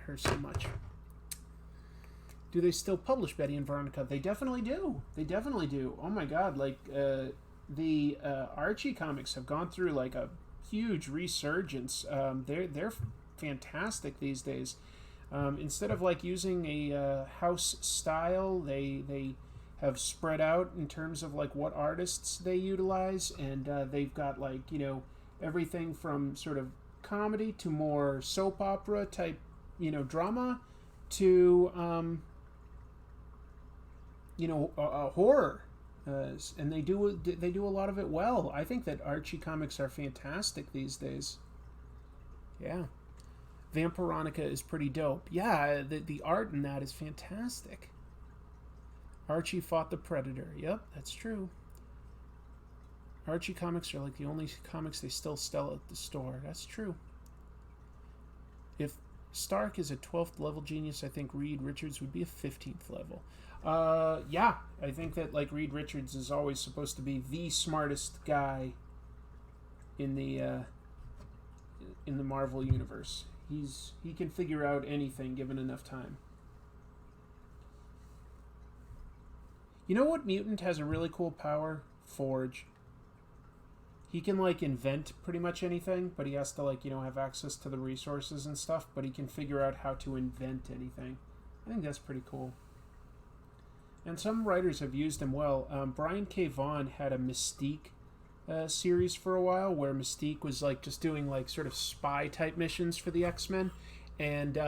her so much. Do they still publish Betty and Veronica? They definitely do. They definitely do. Oh my God! Like the Archie comics have gone through like a huge resurgence. They're fantastic these days. Instead of like using a house style, they have spread out in terms of like what artists they utilize, and they've got like everything from sort of comedy to more soap opera type drama to horror, and they do a lot of it well. I think that Archie comics are fantastic these days. Yeah. Vampironica is pretty dope. Yeah, the art in that is fantastic. Archie fought the Predator. Yep, that's true. Archie comics are like the only comics they still sell at the store. That's true. Stark is a 12th level genius. I think Reed Richards would be a 15th level. Yeah, I think that like Reed Richards is always supposed to be the smartest guy in the Marvel universe. He can figure out anything given enough time. You know what mutant has a really cool power? Forge. He can like invent pretty much anything, but he has to like, have access to the resources and stuff, but he can figure out how to invent anything. I think that's pretty cool. And some writers have used him well. Brian K. Vaughan had a Mystique series for a while where Mystique was like just doing like sort of spy type missions for the X-Men, and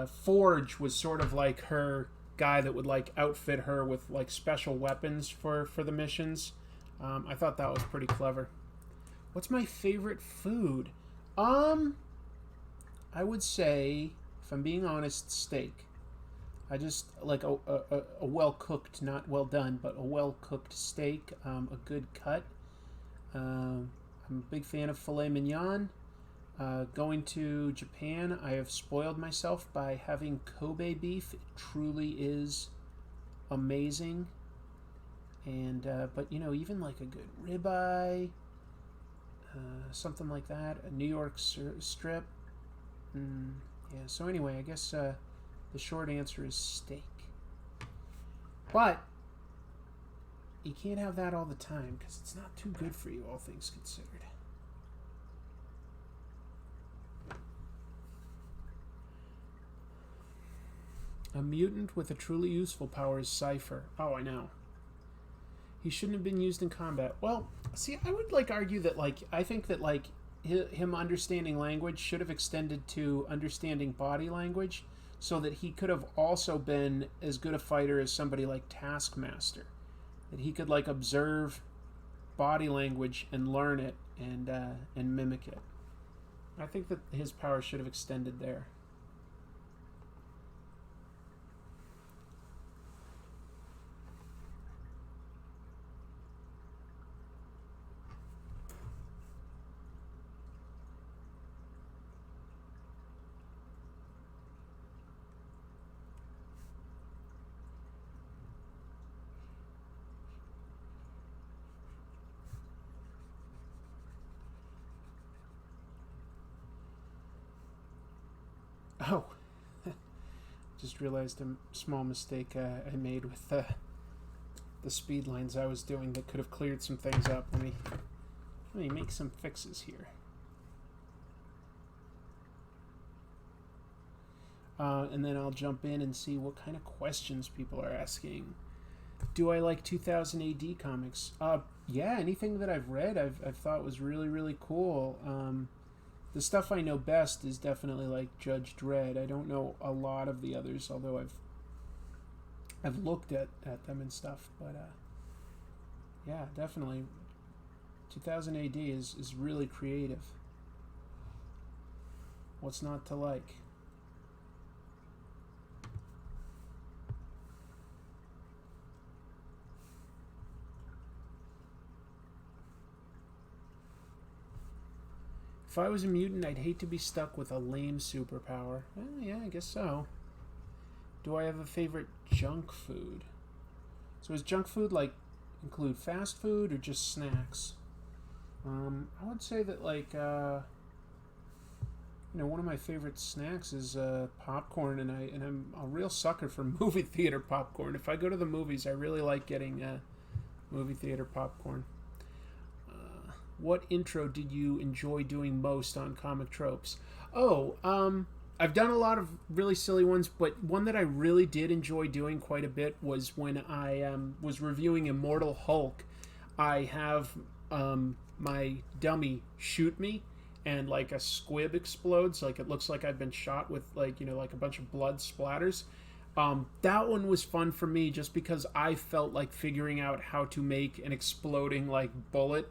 Forge was sort of like her guy that would like outfit her with like special weapons for the missions. I thought that was pretty clever. What's my favorite food? I would say, if I'm being honest, steak. I just like a well cooked, not well done, but a well cooked steak, a good cut. I'm a big fan of filet mignon. Going to Japan, I have spoiled myself by having Kobe beef. It truly is amazing. And but even like a good ribeye, something like that, a New York strip. Yeah. So anyway, I guess the short answer is steak. But you can't have that all the time because it's not too good for you, all things considered. A mutant with a truly useful power is Cypher. Oh, I know. He shouldn't have been used in combat. Well, see, I would like argue that I think that him understanding language should have extended to understanding body language, so that he could have also been as good a fighter as somebody like Taskmaster. That he could like observe body language and learn it and mimic it. I think that his power should have extended there. Oh, just realized a small mistake I made with the speed lines I was doing that could have cleared some things up. Let me make some fixes here. And then I'll jump in and see what kind of questions people are asking. Do I like 2000 AD comics? Yeah, anything that I've read I've thought was really, really cool. The stuff I know best is definitely like Judge Dredd. I don't know a lot of the others, although I've looked at them and stuff. But yeah, definitely 2000 AD is really creative. What's not to like? If I was a mutant, I'd hate to be stuck with a lame superpower. Yeah, I guess so. Do I have a favorite junk food? So is junk food like include fast food or just snacks? I would say that one of my favorite snacks is popcorn, and I'm a real sucker for movie theater popcorn. If I go to the movies, I really like getting movie theater popcorn. What intro did you enjoy doing most on Comic Tropes? I've done a lot of really silly ones, but one that I really did enjoy doing quite a bit was when I was reviewing Immortal Hulk. I have my dummy shoot me, and like a squib explodes. Like it looks like I've been shot with like a bunch of blood splatters. That one was fun for me just because I felt like figuring out how to make an exploding like bullet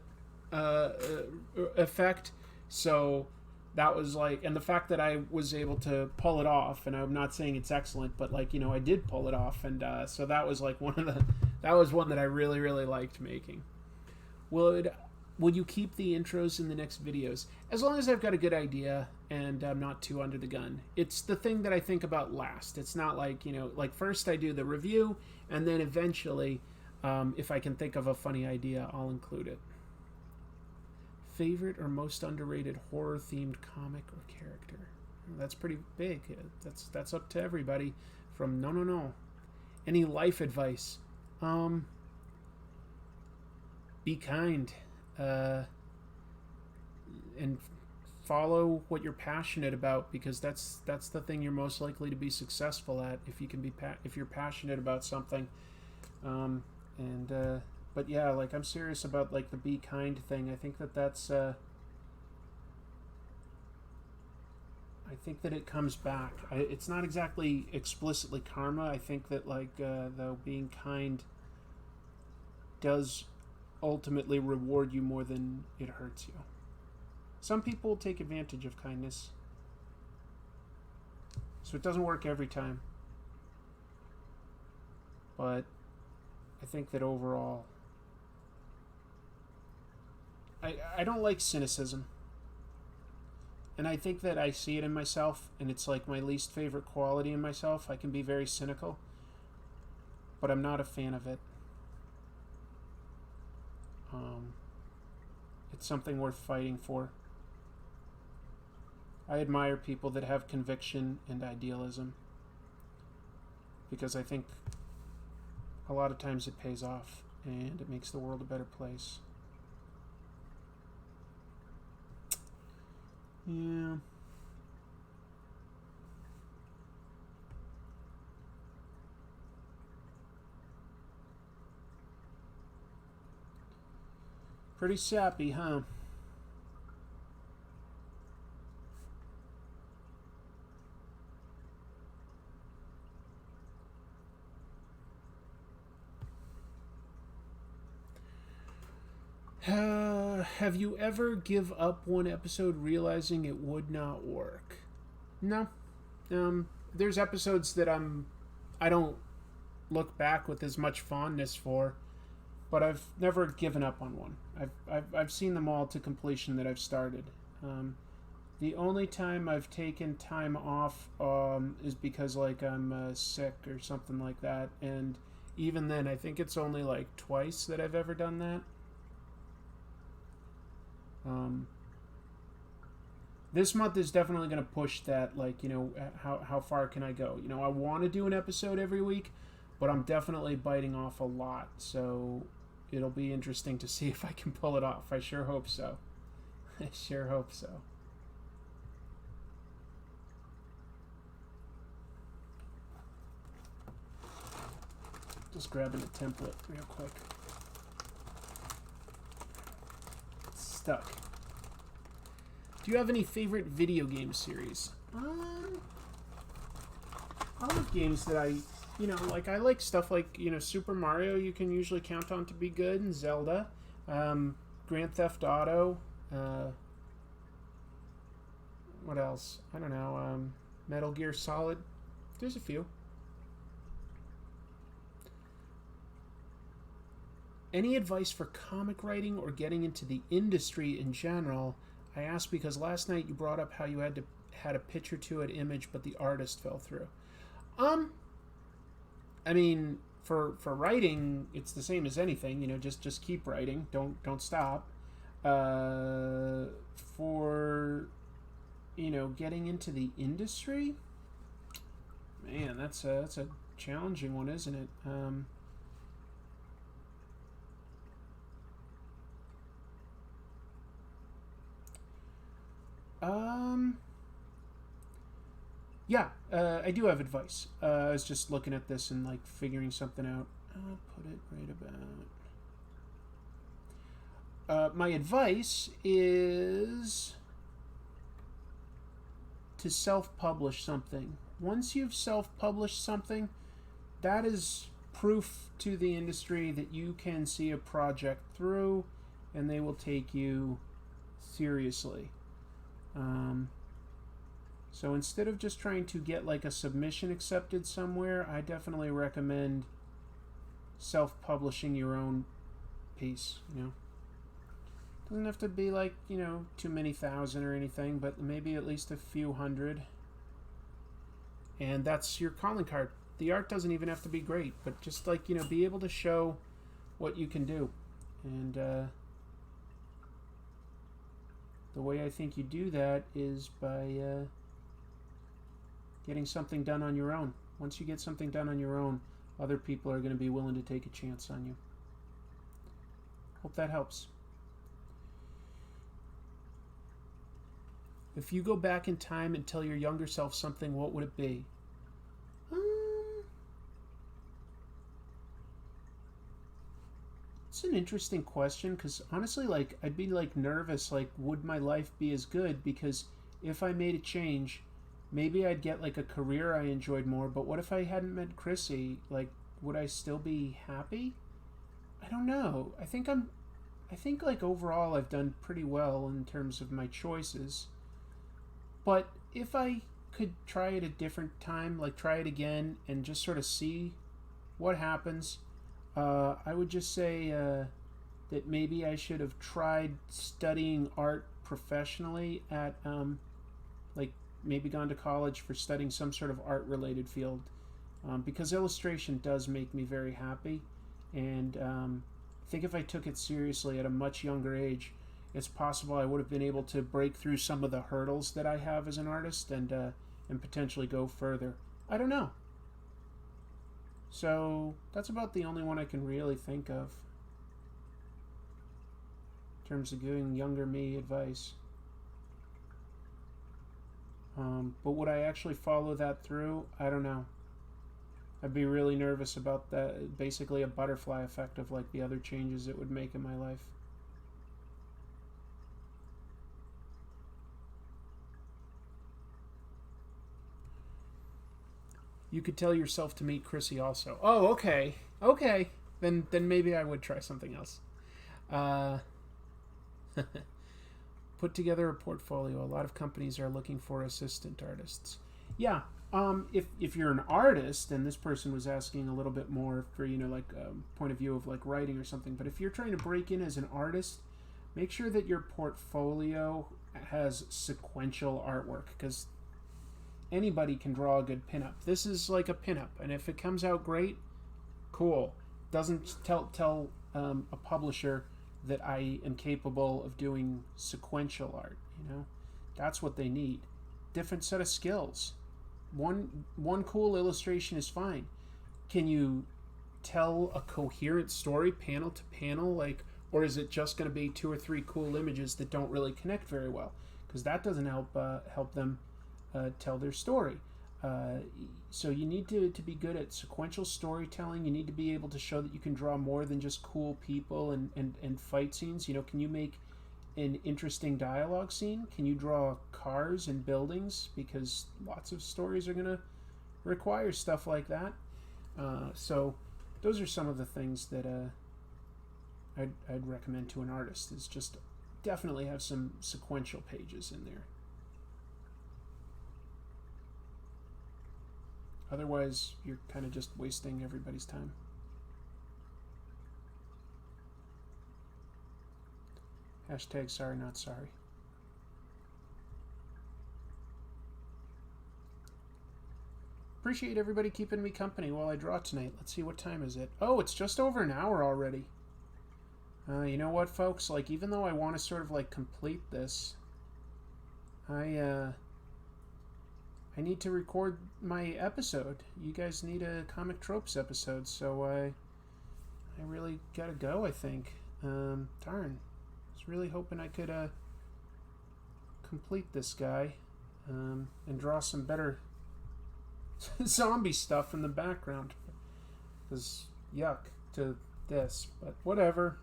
effect. So that was like, and the fact that I was able to pull it off, and I'm not saying it's excellent, but like I did pull it off, and so that was like one that I really liked making. will you keep the intros in the next videos? As long as I've got a good idea and I'm not too under the gun. It's the thing that I think about last. It's not like, like first I do the review, and then eventually, if I can think of a funny idea, I'll include it. Favorite or most underrated horror-themed comic or character? That's pretty big. That's up to everybody. From no. Any life advice? Be kind. And follow what you're passionate about, because that's the thing you're most likely to be successful at, if you can be if you're passionate about something. But yeah, like, I'm serious about like the be kind thing. I think that's I think that it comes back. It's not exactly explicitly karma. I think that like though being kind does ultimately reward you more than it hurts you. Some people take advantage of kindness, so it doesn't work every time. But I think that overall, I don't like cynicism. And I think that I see it in myself, and it's like my least favorite quality in myself. I can be very cynical, but I'm not a fan of it. It's something worth fighting for. I admire people that have conviction and idealism, because I think a lot of times it pays off and it makes the world a better place. Yeah. Pretty sappy, huh? Have you ever give up one episode realizing it would not work? No. There's episodes that I don't look back with as much fondness for, but I've never given up on one. I've seen them all to completion that I've started. The only time I've taken time off is because like I'm sick or something like that, and even then I think it's only like twice that I've ever done that. This month is definitely going to push that, like, how far can I go? I want to do an episode every week, but I'm definitely biting off a lot, so it'll be interesting to see if I can pull it off. I sure hope so. I sure hope so. Just grabbing a template real quick. It's stuck. Do you have any favorite video game series? I like games that I like stuff like, Super Mario you can usually count on to be good, and Zelda, Grand Theft Auto, what else? I don't know, Metal Gear Solid. There's a few. Any advice for comic writing or getting into the industry in general? I asked because last night you brought up how you had a picture to an image, but the artist fell through. I mean, for writing, it's the same as anything. Just keep writing. Don't stop. For getting into the industry, man, that's a challenging one, isn't it? Yeah, I do have advice. I was just looking at this and like figuring something out. I'll put it right about. My advice is to self-publish something. Once you've self-published something, that is proof to the industry that you can see a project through and they will take you seriously. So instead of just trying to get like a submission accepted somewhere, I definitely recommend self-publishing your own piece. Doesn't have to be like, too many thousand or anything, but maybe at least a few hundred. And that's your calling card. The art doesn't even have to be great, but just like, be able to show what you can do. And the way I think you do that is by getting something done on your own. Once you get something done on your own, other people are going to be willing to take a chance on you. Hope that helps. If you go back in time and tell your younger self something, what would it be? It's an interesting question, because honestly, like, I'd be like nervous, like, would my life be as good? Because if I made a change, maybe I'd get like a career I enjoyed more, but what if I hadn't met Chrissy? Like, would I still be happy? I don't know. I think like overall I've done pretty well in terms of my choices. But if I could try it a different time, like try it again and just sort of see what happens, I would just say that maybe I should have tried studying art professionally at, like maybe gone to college for studying some sort of art-related field, because illustration does make me very happy, and I think if I took it seriously at a much younger age, it's possible I would have been able to break through some of the hurdles that I have as an artist and potentially go further. I don't know. So that's about the only one I can really think of in terms of giving younger me advice. But would I actually follow that through? I don't know. I'd be really nervous about that, basically a butterfly effect of like the other changes it would make in my life. You could tell yourself to meet Chrissy also. Oh, okay. Okay. Then maybe I would try something else. Put together a portfolio. A lot of companies are looking for assistant artists. Yeah. If you're an artist, and this person was asking a little bit more for, like point of view of like writing or something, but if you're trying to break in as an artist, make sure that your portfolio has sequential artwork, because anybody can draw a good pinup. This is like a pinup, and if it comes out great, cool. Doesn't tell a publisher that I am capable of doing sequential art. That's what they need. Different set of skills. One cool illustration is fine. Can you tell a coherent story panel to panel, like, or is it just going to be 2 or 3 cool images that don't really connect very well? Because that doesn't help them tell their story. So you need to be good at sequential storytelling. You need to be able to show that you can draw more than just cool people and fight scenes. Can you make an interesting dialogue scene? Can you draw cars and buildings? Because lots of stories are going to require stuff like that. So those are some of the things that I'd recommend to an artist, is just definitely have some sequential pages in there. Otherwise, you're kind of just wasting everybody's time. Hashtag sorry, not sorry. Appreciate everybody keeping me company while I draw tonight. Let's see, what time is it? Oh, it's just over an hour already. You know what, folks? Like, even though I want to sort of like complete this, I need to record my episode. You guys need a Comic Tropes episode, so I really gotta go, I think. Darn. I was really hoping I could complete this guy and draw some better zombie stuff in the background. Because yuck to this, but whatever.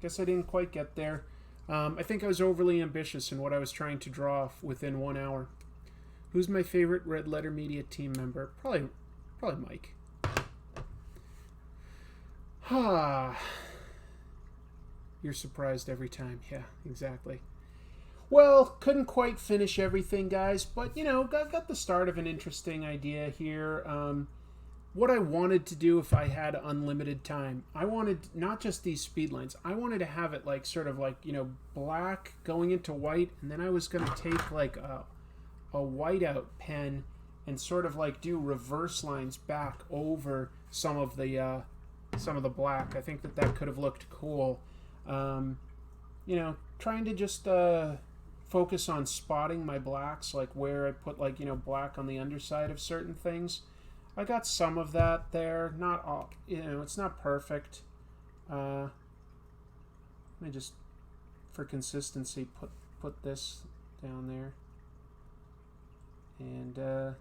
Guess I didn't quite get there. I think I was overly ambitious in what I was trying to draw within 1 hour. Who's my favorite Red Letter Media team member? Probably Mike. You're surprised every time. Yeah, exactly. Well, couldn't quite finish everything, guys, but got the start of an interesting idea here. what I wanted to do if I had unlimited time. I wanted not just these speed lines. I wanted to have it like sort of like, you know, black going into white, and then I was going to take like a whiteout pen and sort of like do reverse lines back over some of the black. I think that could have looked cool. You know, trying to just focus on spotting my blacks, like where I put like, you know, black on the underside of certain things. I got some of that there, not all, you know, it's not perfect. Let me just, for consistency, put this down there. And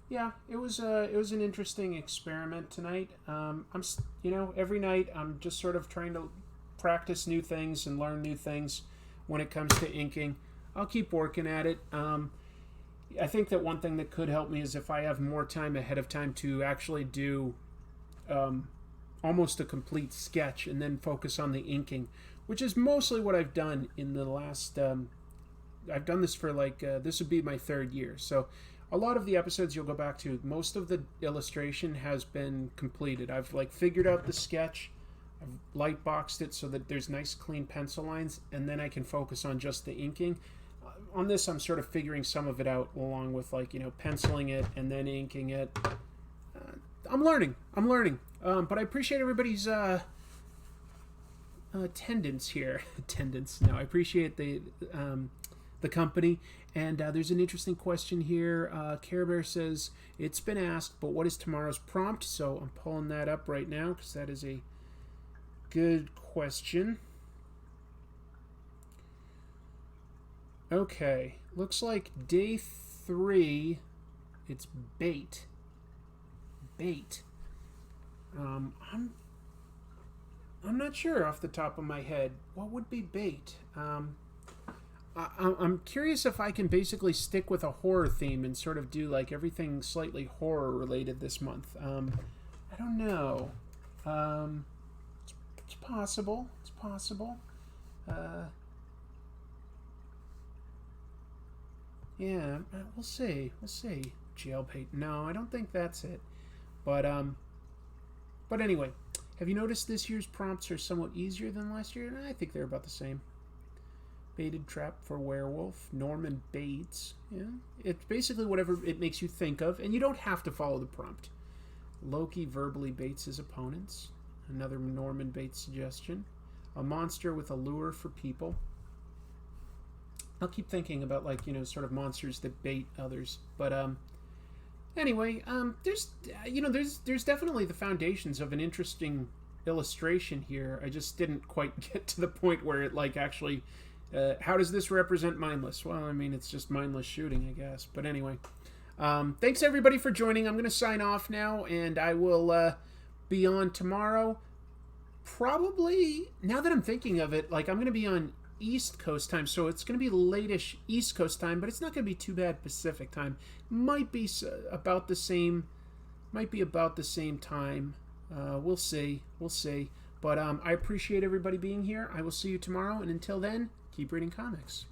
yeah, it was an interesting experiment tonight. You know, every night I'm just sort of trying to practice new things and learn new things when it comes to inking. I'll keep working at it. I think that one thing that could help me is if I have more time ahead of time to actually do almost a complete sketch and then focus on the inking, which is mostly what I've done in the last... I've done this for like, this would be my 3rd year. So a lot of the episodes you'll go back to, most of the illustration has been completed. I've like figured out the sketch, I've light boxed it so that there's nice clean pencil lines, and then I can focus on just the inking. On this, I'm sort of figuring some of it out along with, like, you know, penciling it and then inking it. I'm learning. But I appreciate everybody's attendance here. No, I appreciate the company. And there's an interesting question here. Care Bear says, it's been asked, but what is tomorrow's prompt? So I'm pulling that up right now because that is a good question. Okay, looks like day 3, it's bait. I'm not sure off the top of my head. What would be bait? I'm curious if I can basically stick with a horror theme and sort of do like everything slightly horror related this month. I don't know. It's possible. Yeah, we'll see. Jail bait. No, I don't think that's it. But anyway, have you noticed this year's prompts are somewhat easier than last year? I think they're about the same. Baited trap for werewolf. Norman Bates. Yeah, it's basically whatever it makes you think of, and you don't have to follow the prompt. Loki verbally baits his opponents. Another Norman Bates suggestion. A monster with a lure for people. I'll keep thinking about, like, you know, sort of monsters that bait others. But anyway, there's definitely the foundations of an interesting illustration here. I just didn't quite get to the point where it, like, actually, how does this represent Mindless? Well, I mean, it's just mindless shooting, I guess. But anyway, thanks everybody for joining. I'm going to sign off now, and I will be on tomorrow. Probably, now that I'm thinking of it, like, I'm going to be on East Coast time, so it's going to be late-ish East Coast time, but it's not going to be too bad Pacific time. Might be about the same time. We'll see. But I appreciate everybody being here. I will see you tomorrow, and until then, keep reading comics.